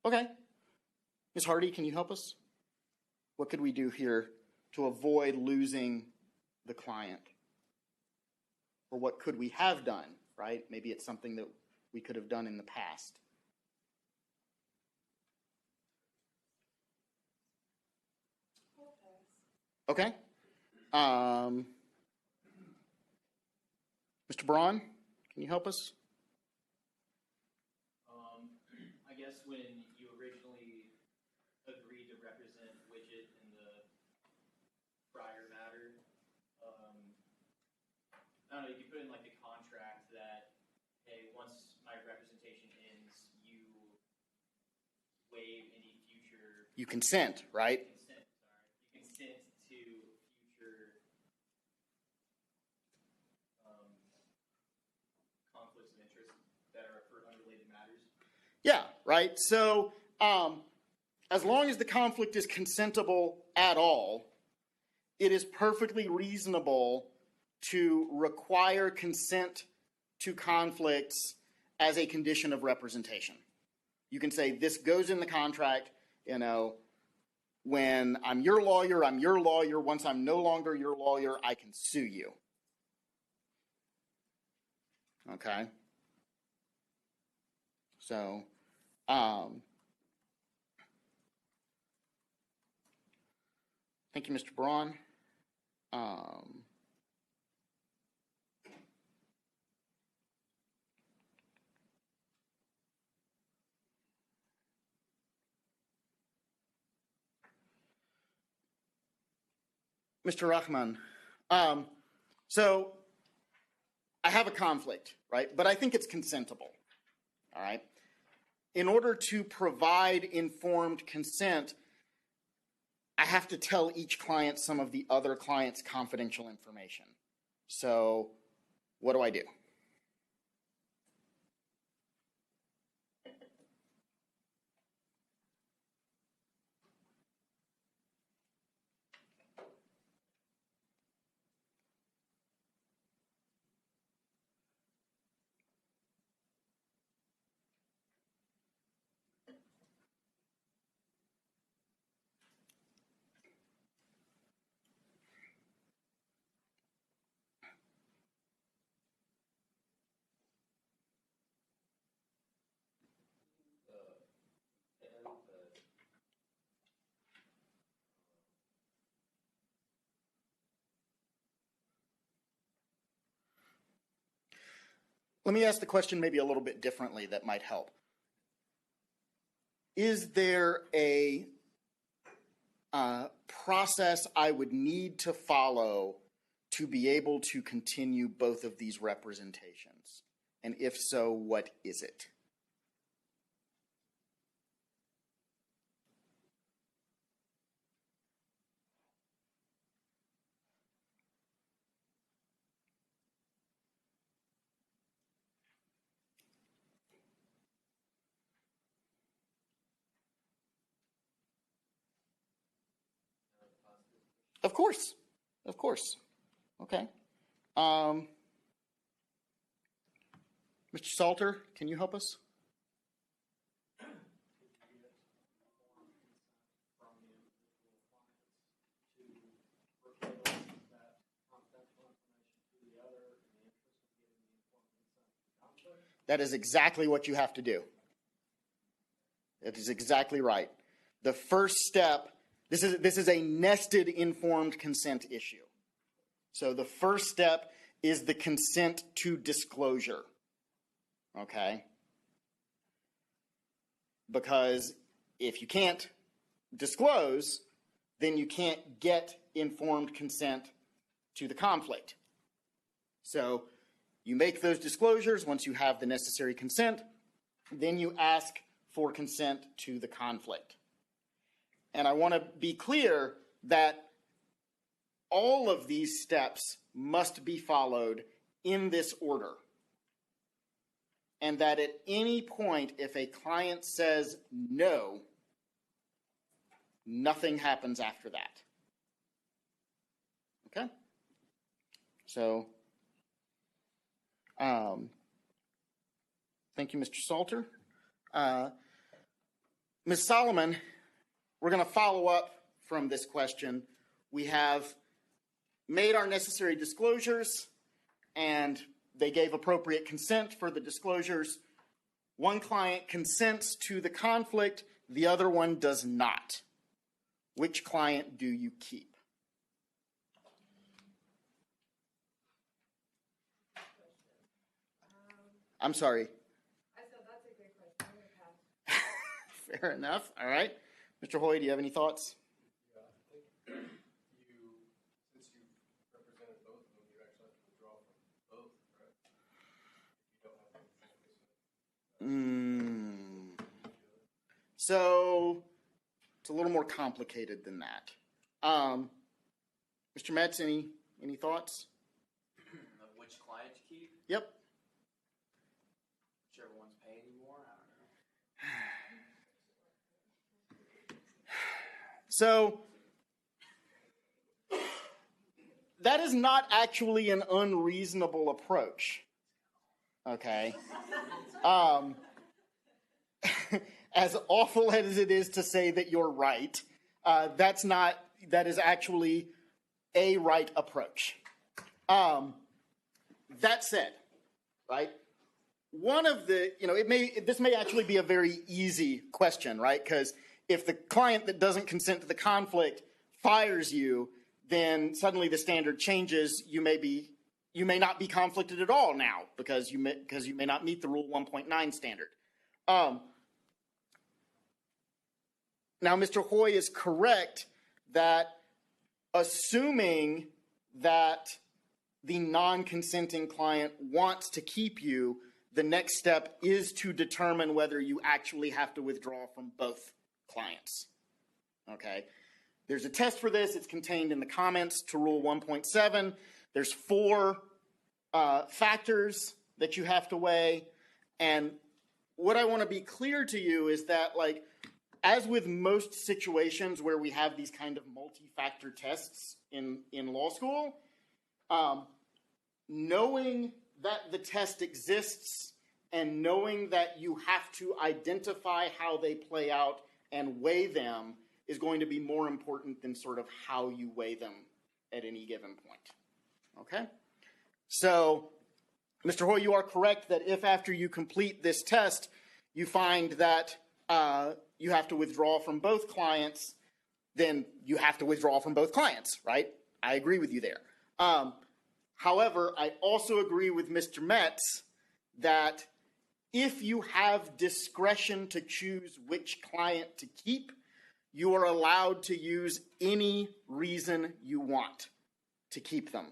Okay. Ms. Hardy, can you help us? What could we do here to avoid losing the client? Or what could we have done, right? Maybe it's something that we could have done in the past. Okay. Mr. Braun, can you help us? I guess when you originally agreed to represent Widget in the prior matter, I don't know, you could put in like the contract that, hey, once my representation ends, you waive any future You consent, right? You consent to future conflicts of interest that are for unrelated matters. Yeah, right. So as long as the conflict is consentable at all, it is perfectly reasonable to require consent to conflicts as a condition of representation. You can say this goes in the contract, you know, when I'm your lawyer, I'm your lawyer. Once I'm no longer your lawyer, I can sue you. Okay? So, thank you, Mr. Braun. Mr. Rahman, so I have a conflict, right? But I think it's consentable, all right? In order to provide informed consent, I have to tell each client some of the other client's confidential information. So what do I do? Let me ask the question maybe a little bit differently that might help. Is there a process I would need to follow to be able to continue both of these representations? And if so, what is it? Of course. Of course. Okay. Mr. Salter, can you help us? That is exactly what you have to do. That is exactly right. The first step, this is a nested informed consent issue. So the first step is the consent to disclosure. Okay? Because if you can't disclose, then you can't get informed consent to the conflict. So you make those disclosures once you have the necessary consent, then you ask for consent to the conflict. And I want to be clear that all of these steps must be followed in this order. And that at any point, if a client says no, nothing happens after that. Okay? So, thank you, Mr. Salter. Ms. Solomon, we're going to follow up from this question. We have made our necessary disclosures, and they gave appropriate consent for the disclosures. One client consents to the conflict, the other one does not. Which client do you keep? I'm sorry. I said that's a great question. I'm gonna pass. Fair enough. All right. Mr. Hoy, do you have any thoughts? Yeah, I think since you represented both of them, you actually have to withdraw from both, right? If you don't have any consent. So It's a little more complicated than that. Mr. Metz, any thoughts? Of which client to keep? Yep. Whichever one's paying you more, I don't know. So that is not actually an unreasonable approach. Okay. As awful as it is to say that you're right, that is actually a right approach. That said, right, one of the, this may actually be a very easy question, right? Because if the client that doesn't consent to the conflict fires you, then suddenly the standard changes. You may not be conflicted at all now because you may not meet the Rule 1.9 standard. Now, Mr. Hoy is correct that assuming that the non-consenting client wants to keep you, the next step is to determine whether you actually have to withdraw from both clients. Okay? There's a test for this. It's contained in the comments to Rule 1.7. There's 4 factors that you have to weigh. And what I want to be clear to you is that, like, as with most situations where we have these kind of multi-factor tests in law school, knowing that the test exists and knowing that you have to identify how they play out and weigh them is going to be more important than sort of how you weigh them at any given point. Okay? So, Mr. Hoy, you are correct that if after you complete this test, you find that you have to withdraw from both clients, then you have to withdraw from both clients, right? I agree with you there. However, I also agree with Mr. Metz that if you have discretion to choose which client to keep, you are allowed to use any reason you want to keep them.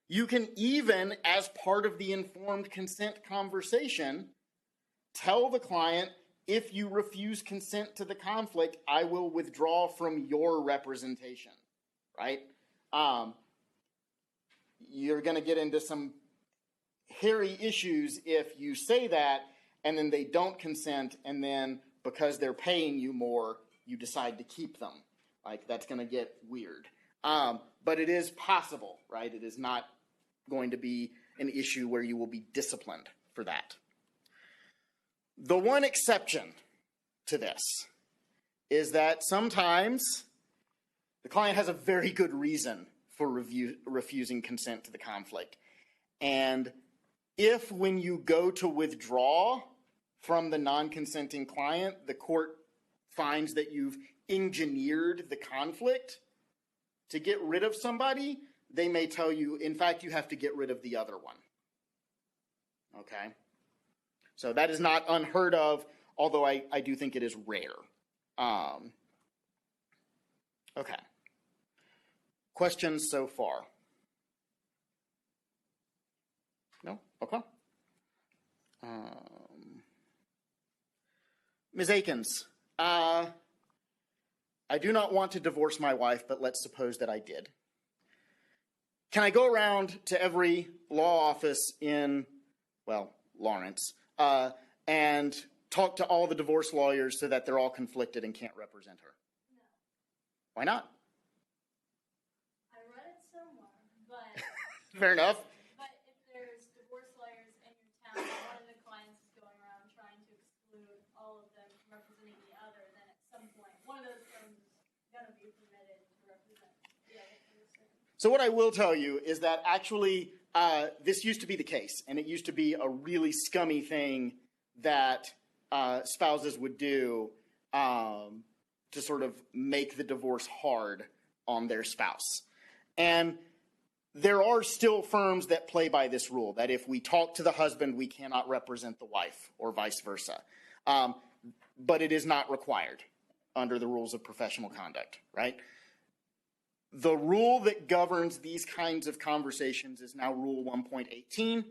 You can even, as part of the informed consent conversation, tell the client, if you refuse consent to the conflict, I will withdraw from your representation, right? You're going to get into some hairy issues if you say that and then they don't consent, and then because they're paying you more, you decide to keep them. Like, that's going to get weird. But it is possible, right? It is not going to be an issue where you will be disciplined for that. The one exception to this is that sometimes the client has a very good reason for refusing consent to the conflict. And if when you go to withdraw from the non-consenting client, the court finds that you've engineered the conflict to get rid of somebody, they may tell you, in fact, you have to get rid of the other one. Okay? So that is not unheard of, although I do think it is rare. Okay. Questions so far? No? Okay. Ms. Akins, I do not want to divorce my wife, but let's suppose that I did. Can I go around to every law office in, Lawrence, and talk to all the divorce lawyers so that they're all conflicted and can't represent her? No. Why not? I read it somewhere, but Fair enough. but if there's divorce lawyers in your town, and one of the clients is going around trying to exclude all of them from representing the other, then at some point, one of those firms is going to be permitted to represent the other person. So what I will tell you is that actually this used to be the case, and it used to be a really scummy thing that spouses would do to sort of make the divorce hard on their spouse. And there are still firms that play by this rule, that if we talk to the husband, we cannot represent the wife, or vice versa. But it is not required under the rules of professional conduct, right? The rule that governs these kinds of conversations is now Rule 1.18,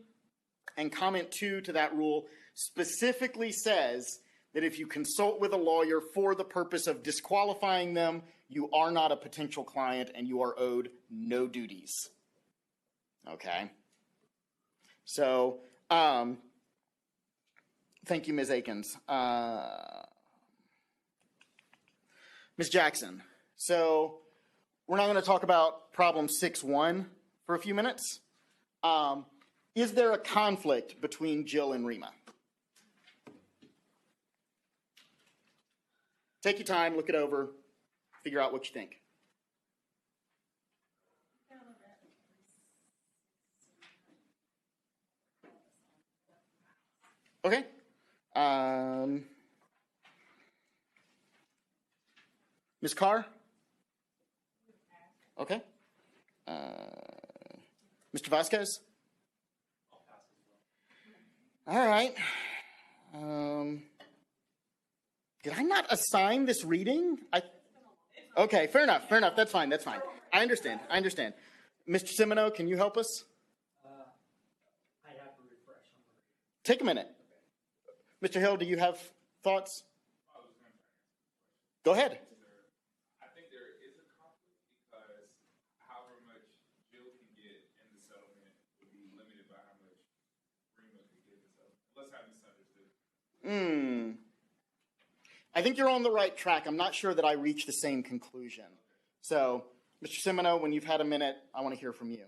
and Comment 2 to that rule specifically says that if you consult with a lawyer for the purpose of disqualifying them, you are not a potential client and you are owed no duties. Okay? So, thank you, Ms. Akins. Ms. Jackson, so we're not going to talk about problem 6.1 for a few minutes. Is there a conflict between Jill and Rima? Take your time, look it over, figure out what you think. Okay. Ms. Carr? Okay. Mr. Vasquez? All right. Did I not assign this reading? Okay, fair enough. That's fine. I understand. Mr. Semino, can you help us? I'd have to refresh. Take a minute. Mr. Hill, do you have thoughts? Go ahead. I think there is a conflict because however much Jill can get in the settlement would be limited by how much Rima can get in the settlement. Unless I misunderstood. I think you're on the right track. I'm not sure that I reached the same conclusion. So, Mr. Semino, when you've had a minute, I want to hear from you.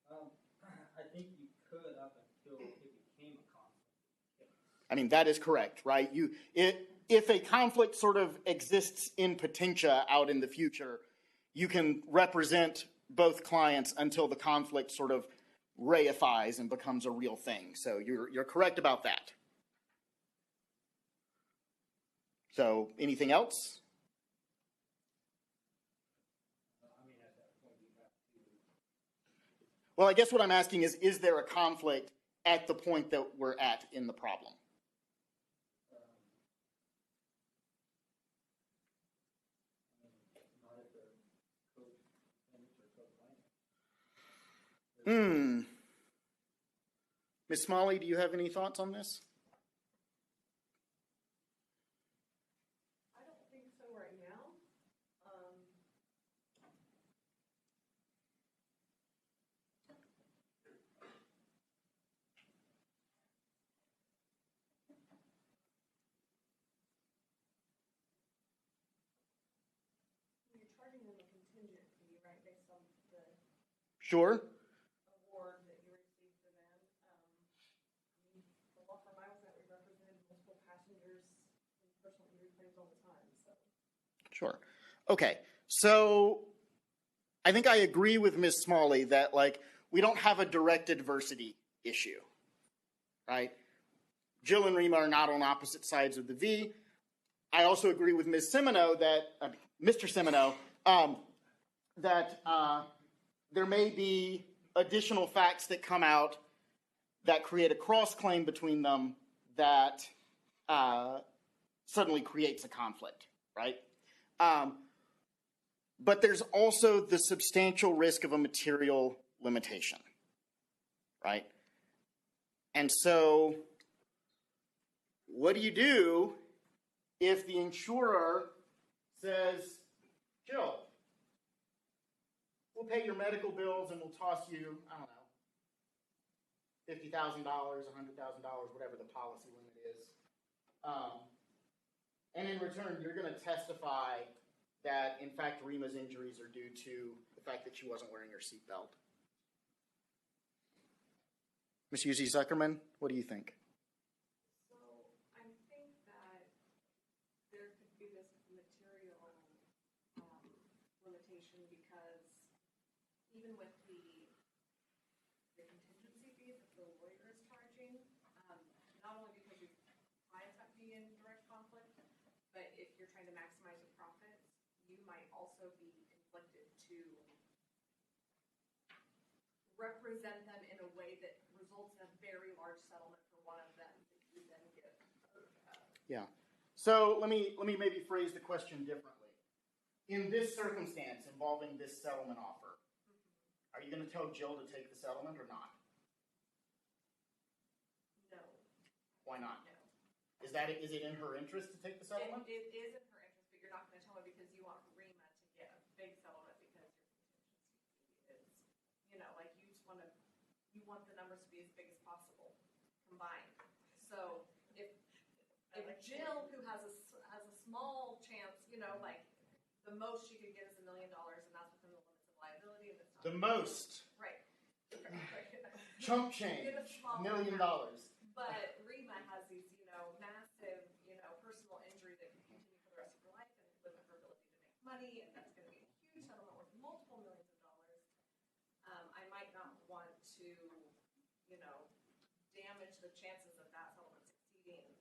I think you could up until it became a conflict. I mean, that is correct, right? If a conflict sort of exists in potentia out in the future, you can represent both clients until the conflict sort of reifies and becomes a real thing. So you're correct about that. So anything else? At that point, you have to. Well, I guess what I'm asking is there a conflict at the point that we're at in the problem? Not if they're co-defendants or co-plaintiffs. Ms. Smalley, do you have any thoughts on this? I don't think so right now. You're charging them a contingent fee, right, based on the Sure. award that you received for them. The law firm I was at, we represented multiple passengers in personal injury claims all the time, so. Sure. Okay. So I think I agree with Ms. Smalley that, we don't have a direct adversity issue, right? Jill and Rima are not on opposite sides of the V. I also agree with Ms. Semino Mr. Semino, that there may be additional facts that come out that create a cross-claim between them that suddenly creates a conflict, right? But there's also the substantial risk of a material limitation, right? And so what do you do if the insurer says, Jill, we'll pay your medical bills and we'll toss you, I don't know, $50,000, $100,000, whatever the policy limit is. And in return, you're going to testify that, in fact, Rima's injuries are due to the fact that she wasn't wearing her seatbelt. Ms. Yuzi Zuckerman, what do you think? So I think that there could be this material limitation because even with the contingency fee that the lawyer is charging, not only because your clients have to be in direct conflict, but if you're trying to maximize your profits, you might also be conflicted to represent them in a way that results in a very large settlement for one of them that you then get. Yeah. So let me maybe phrase the question differently. In this circumstance involving this settlement offer, are you going to tell Jill to take the settlement or not? No. Why not? No. Is it in her interest to take the settlement? It is in her interest, but you're not gonna tell her because you want REMA to get a big settlement because your contingency is, you know, like you just you want the numbers to be as big as possible combined. So if Jill, who has a small chance, you know, like the most she could get is $1 million, and that's within the limits of liability, and it's not. The most. Right. Chump change. Get a small $1 million. amount. But REMA has these, you know, massive, you know, personal injury that can continue for the rest of her life and limit her ability to make money, and that's going to be a huge settlement worth multiple millions of dollars. I might not want to, you know, damage the chances of that settlement succeeding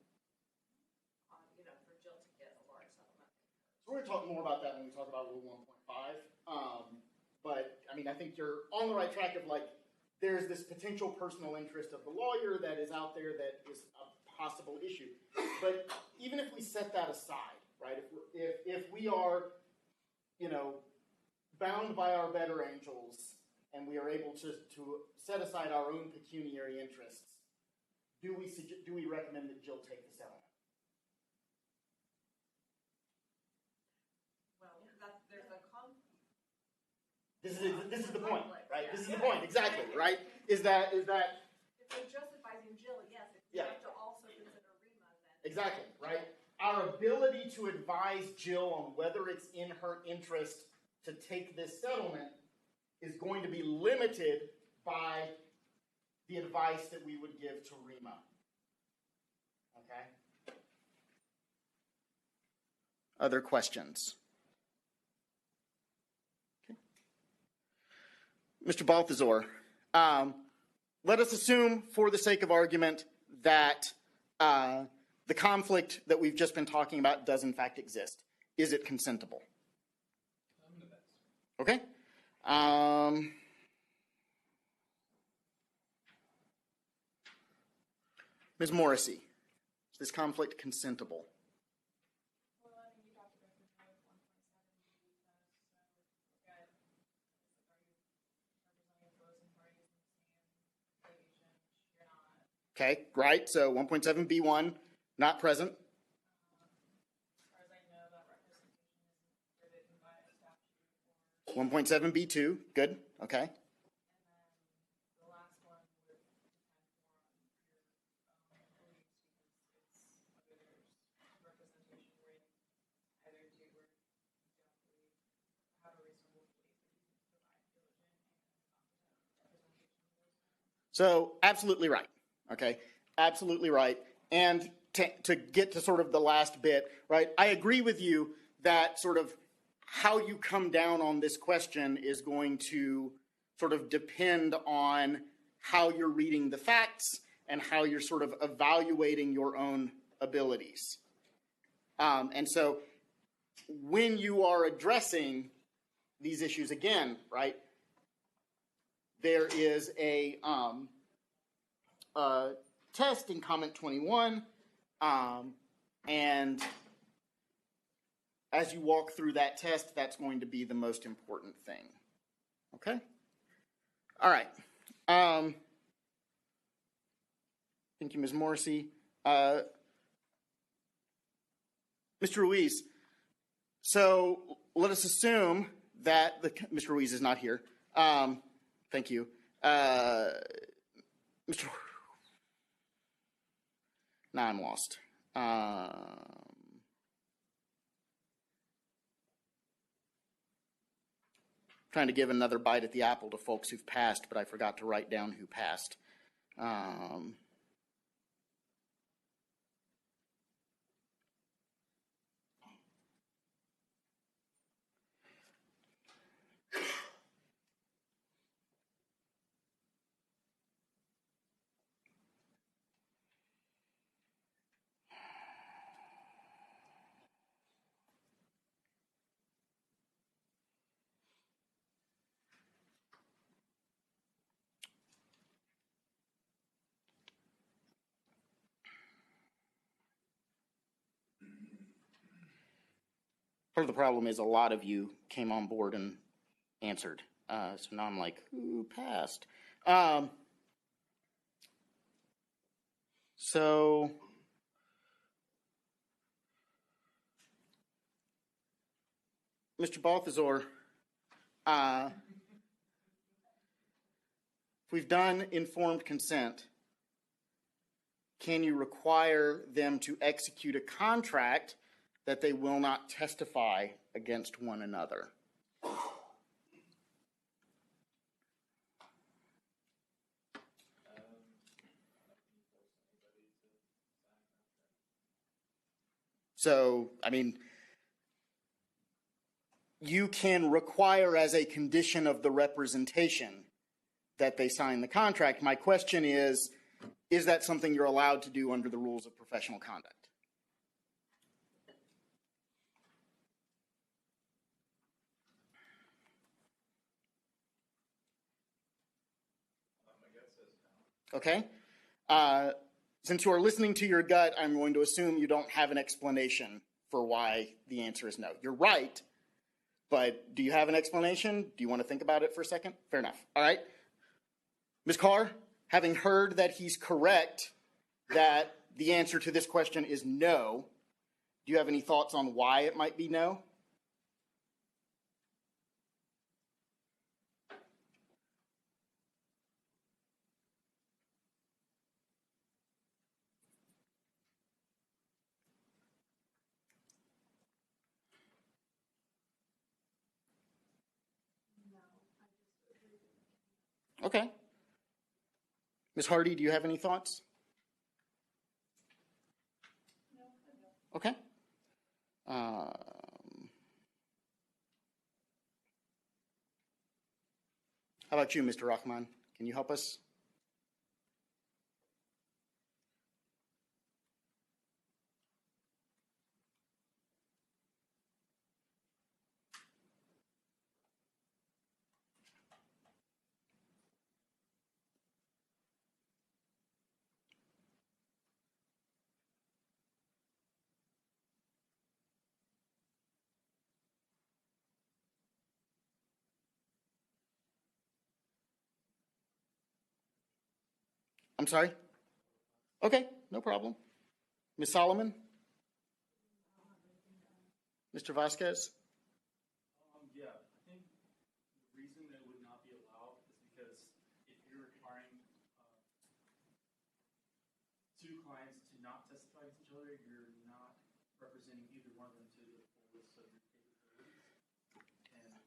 on, you know, for Jill to get a large settlement. So we're going to talk more about that when we talk about Rule 1.5. But, I mean, I think you're on the right track of, like, there's this potential personal interest of the lawyer that is out there that is a possible issue. But even if we set that aside, right, if we are, you know, bound by our better angels and we are able to set aside our own pecuniary interests, do we recommend that Jill take the settlement? Well, there's a conflict. This is the point, right? This is the point, exactly, right? Is that If they're just advising Jill, yes. If you have to also consider REMA, then. exactly, right? Our ability to advise Jill on whether it's in her interest to take this settlement is going to be limited by the advice that we would give to REMA. Okay? Other questions? Mr. Balthazar, let us assume, for the sake of argument, that the conflict that we've just been talking about does in fact exist. Is it consentable? Okay. Ms. Morrissey, is this conflict consentable? Well, I mean, you talked about the 1.7 Okay, right. So 1.7b1, not present. As far as I know, that representation isn't forbidden by a statute. 1.7b2, good. Okay. And then the last one would depend more on your beliefs because it's whether there's representation where you either do or you don't believe, have a reasonable belief that you can provide diligent and competent representation. So absolutely right. Okay, absolutely right. And to get to sort of the last bit, right, I agree with you that sort of how you come down on this question is going to sort of depend on how you're reading the facts and how you're sort of evaluating your own abilities. And so when you are addressing these issues again, right, there is a test in comment 21, and as you walk through that test, that's going to be the most important thing. Okay? All right. Thank you, Ms. Morrissey. Mr. Ruiz, so let us assume that Mr. Ruiz is not here. Thank you. Mr. Now I'm lost. Trying to give another bite at the apple to folks who've passed, but I forgot to write down who passed. Part of the problem is a lot of you came on board and answered. So now I'm like, who passed? So Mr. Balthazar, if we've done informed consent, can you require them to execute a contract that they will not testify against one another? So, I mean, you can require as a condition of the representation that they sign the contract. My question is that something you're allowed to do under the rules of professional conduct? Okay. Since you are listening to your gut, I'm going to assume you don't have an explanation for why the answer is no. You're right, but do you have an explanation? Do you want to think about it for a second? Fair enough. All right. Ms. Carr, having heard that he's correct, that the answer to this question is no, do you have any thoughts on why it might be no? Okay. Ms. Hardy, do you have any thoughts? No, I don't. Okay. How about you, Mr. Rahman? Can you help us? I'm sorry? Okay, no problem. Ms. Solomon? Mr. Vasquez? Yeah, I think the reason that it would not be allowed is because if you're requiring two clients to not testify against each other, you're not representing either one of them to the fullest of your capabilities. And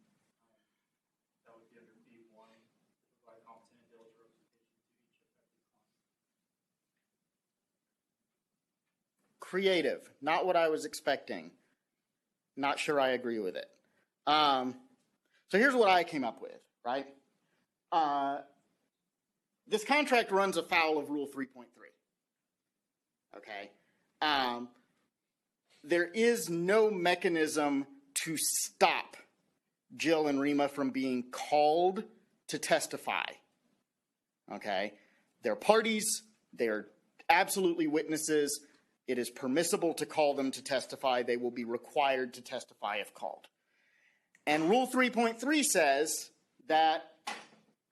that would be under B1 to provide competent and diligent representation to each affected client. Creative. Not what I was expecting. Not sure I agree with it. So here's what I came up with, right? This contract runs afoul of Rule 3.3. Okay? There is no mechanism to stop Jill and Rima from being called to testify. Okay? They're parties. They're absolutely witnesses. It is permissible to call them to testify. They will be required to testify if called. And Rule 3.3 says that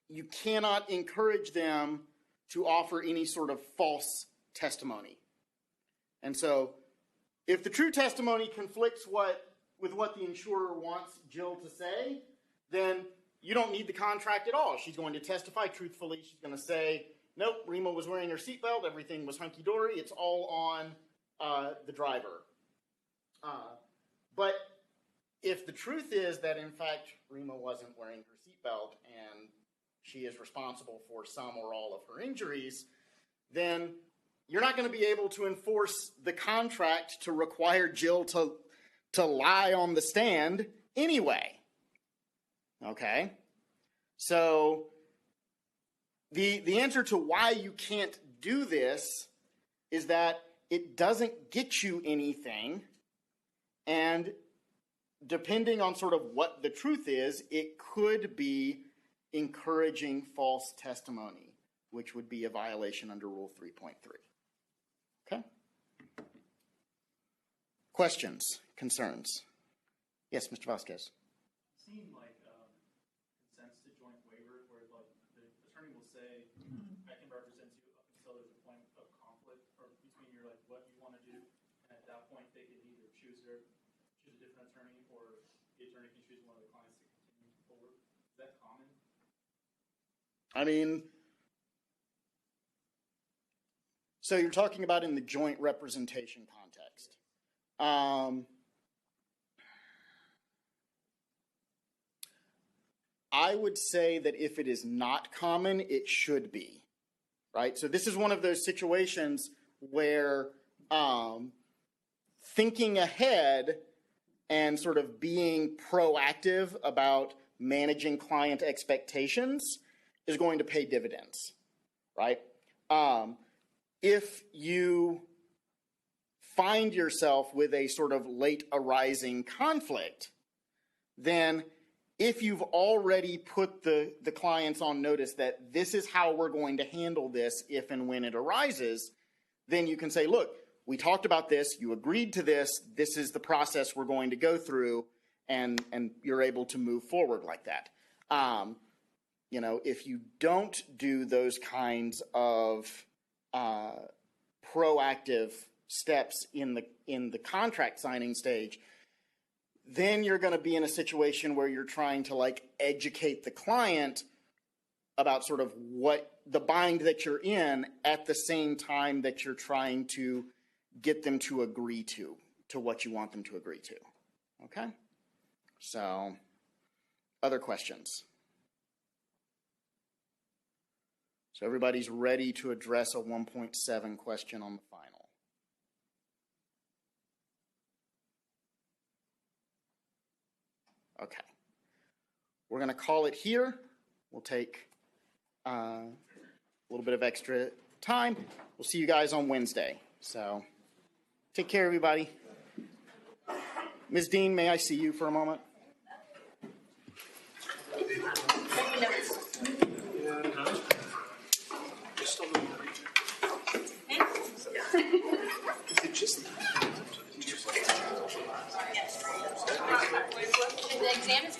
you cannot encourage them to offer any sort of false testimony. And so if the true testimony conflicts with what the insurer wants Jill to say, then you don't need the contract at all. She's going to testify truthfully. She's going to say, nope, Rima was wearing her seatbelt. Everything was hunky-dory. It's all on the driver. But if the truth is that, in fact, Rima wasn't wearing her seatbelt and she is responsible for some or all of her injuries, then you're not going to be able to enforce the contract to require Jill to lie on the stand anyway. Okay? So the answer to why you can't do this is that it doesn't get you anything, and depending on sort of what the truth is, it could be encouraging false testimony, which would be a violation under Rule 3.3. Okay? Questions, concerns? Yes, Mr. Vasquez. It seemed like consents to joint waiver where like the attorney will say, I can represent you up until there's a point of conflict or between your what you want to do, and at that point they can either choose a different attorney or the attorney can choose one of the clients to continue forward. Is that common? I mean, so you're talking about in the joint representation context. I would say that if it is not common, it should be, right? So this is one of those situations where thinking ahead and sort of being proactive about managing client expectations is going to pay dividends, right? If you find yourself with a sort of late arising conflict, then if you've already put the clients on notice that this is how we're going to handle this if and when it arises, then you can say, look, we talked about this, you agreed to this, this is the process we're going to go through, and you're able to move forward like that. You know, if you don't do those kinds of proactive steps in the contract signing stage, then you're going to be in a situation where you're trying to like educate the client about sort of what the bind that you're in at the same time that you're trying to get them to agree to what you want them to agree to. Okay? So, other questions? So everybody's ready to address a 1.7 question on the final. Okay. We're going to call it here. We'll take a little bit of extra time. We'll see you guys on Wednesday. So take care, everybody. Ms. Dean, may I see you for a moment? The exam is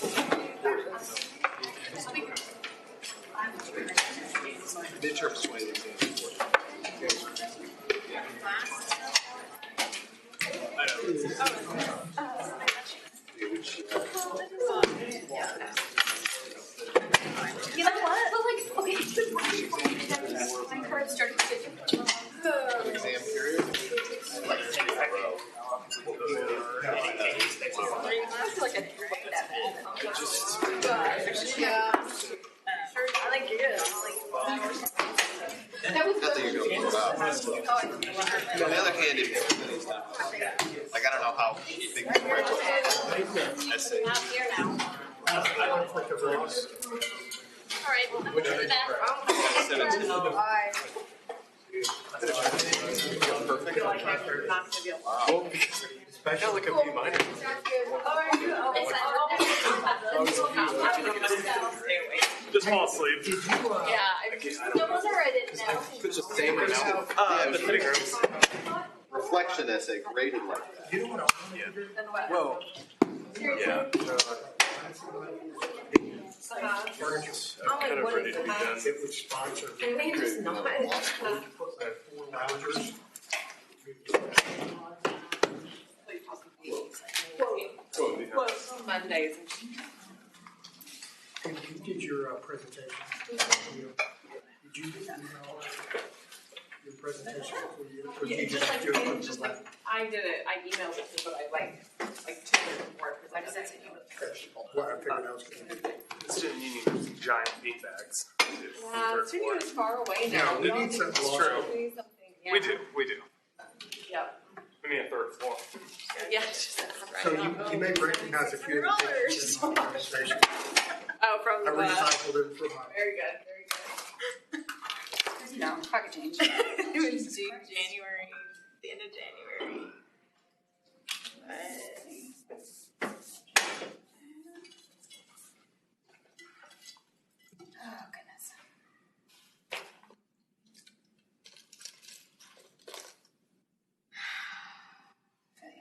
Midterms 20 exams. You know what? But like, okay. My card started to Exam period. I like it. That was Nothing you're going to about. On the other hand, if like I don't know how big the break is. I'm here now. All right, well, I'm gonna do that. 17. Wow. I got like a B minus. Just fall asleep. Yeah, no wonder I didn't know. It's the same amount. The fitting rooms. Reflection essay graded like that. Well, yeah. I'm kind of ready to be done. Can we just not? Mondays. Did you get your presentation? Did you email your presentation for you? Or did you just do it? I did it. I emailed it, but I like 2 minutes before because I sent it to people. Well, I figured I was going to. Instead of needing giant bean bags. Yeah, the city is far away now. Yeah, we need something. It's true. We need something. Yeah. We do. Yep. We need a third floor. Yeah, just right. So you may recognize a few of the pictures in my presentation. Oh, from I the recycled it from my. Very good. Very good. No, pocket change. It was due January, the end of January. Oh, goodness. Feel ya.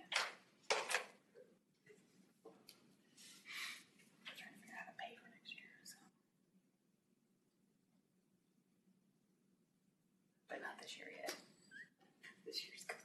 I'm trying to figure out how to pay for next year, so. But not this year yet. This year's good.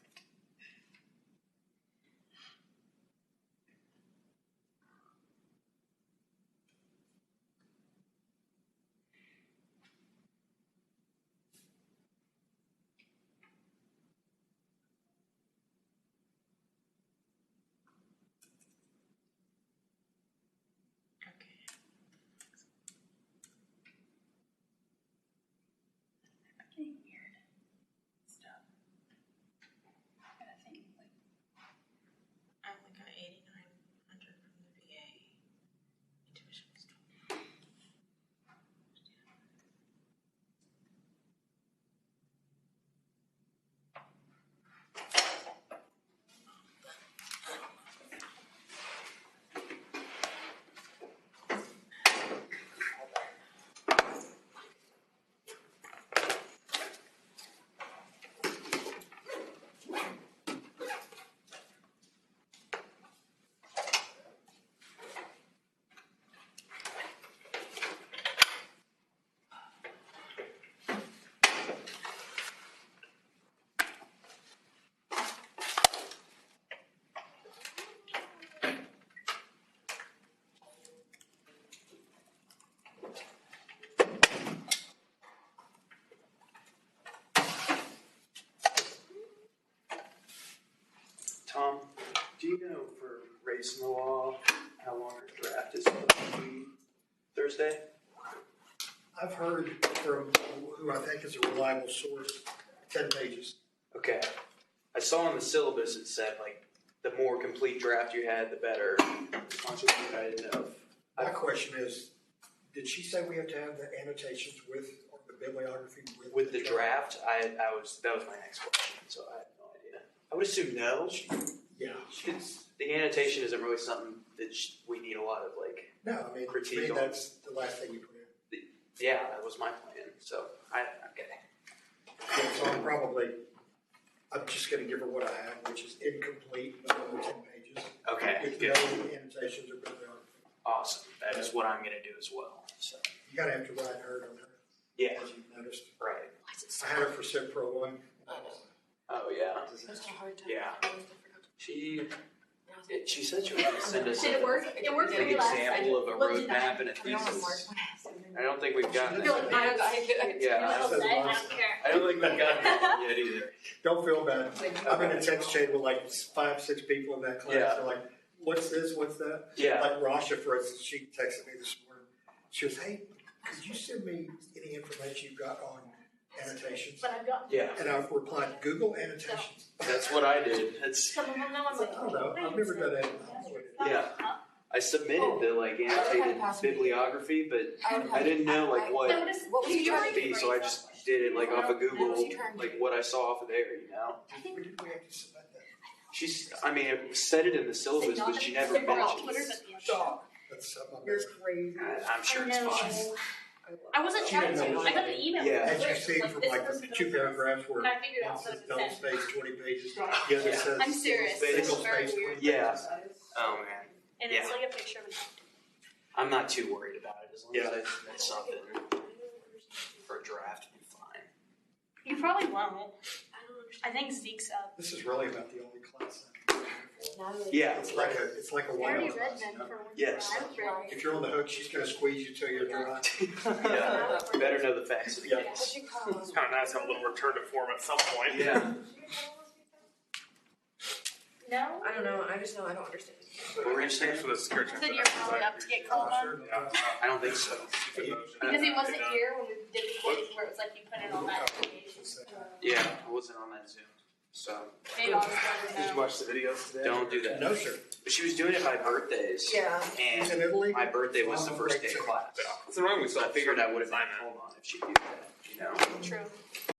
getting weird stuff. But I think like I only got 8,900 from the VA. Tuition was Tom, do you know for race in the law how long our draft is supposed to be Thursday? I've heard from who I think is a reliable source, 10 pages. Okay. I saw in the syllabus it said like the more complete draft you had, the better. I didn't know. My question is, did she say we have to have the annotations with, or the bibliography With the draft, that was my next question, so I have no idea. I would assume no. Yeah. The annotation isn't really something that we need a lot of like. No, I mean, to critique me, on. that's the last thing you put in. Yeah, that was my plan. So okay. Yeah, so I'm just gonna give her what I have, which is incomplete, but only 10 pages. Okay, With good. no annotations or bibliography. Awesome. That is what I'm gonna do as well. So You gotta have to ride herd on her, yeah, as you've noticed. right. I had her for Civ Pro 1. Oh yeah, That's a hard time. yeah. She said she was gonna send us Did it work? It worked for an me last example of a We'll do that. roadmap and a thesis. I don't think we've gotten Feel that. bad. I Yeah, don't care. I don't think we've gotten that one yet either. Don't feel bad. I'm in a text chain with like 5-6 people in that class. Yeah. They're like, what's this? What's that? Yeah. Like Rasha, for instance, she texted me this morning. She goes, hey, could you send me any information you've got on annotations? But I've got Yeah, And I replied, Google annotations. that's what I did. That's some of them now. I'm like, I don't know. I've never done that. yeah. I submitted the like annotated bibliography, but I didn't know like what No, just What was it your should be, so I just did it like off of Google, like what I saw off of there, you know. When did we have to submit that? I mean, it said it in the syllabus, but she never mentioned it. That's something. You're crazy. I'm sure it's fine. I wasn't trying to. I got the email. Yeah. As you see from like the 2 paragraphs where And I figured out one what says it double said. space 20 pages, the other Yeah. says I'm serious. Single It's single very space weird. 20 Yeah. pages. Oh man, And Yeah. it's like a picture of a I'm not too worried about it as long Yeah. as I submit something for a draft, it'll be fine. You probably won't. I think Zeke's up. This is really about the only class. Yeah. It's like a I one already hour read class. them for one. Yes. I've read. If you're on the hook, she's gonna squeeze you till you're dry. Yeah. You better know the facts of the Yeah. case. It's kind of nice to have a little return to form at some point. Yeah. No? I don't know. I just know I don't understand. What were you saying? For the security. You said you're probably up to get called on? I don't think so. Because he wasn't here when we did the quiz where it was like you put in all that information. Yeah, I wasn't on that Zoom, so Maybe I'll just let Did her you know. watch the videos today? don't do that. No, sir. But she was doing it by birthdays. Yeah. He's And in Italy. my birthday was the first day of class. What's wrong with So I figured I would have been assignment? hold on if she did that, you know? True.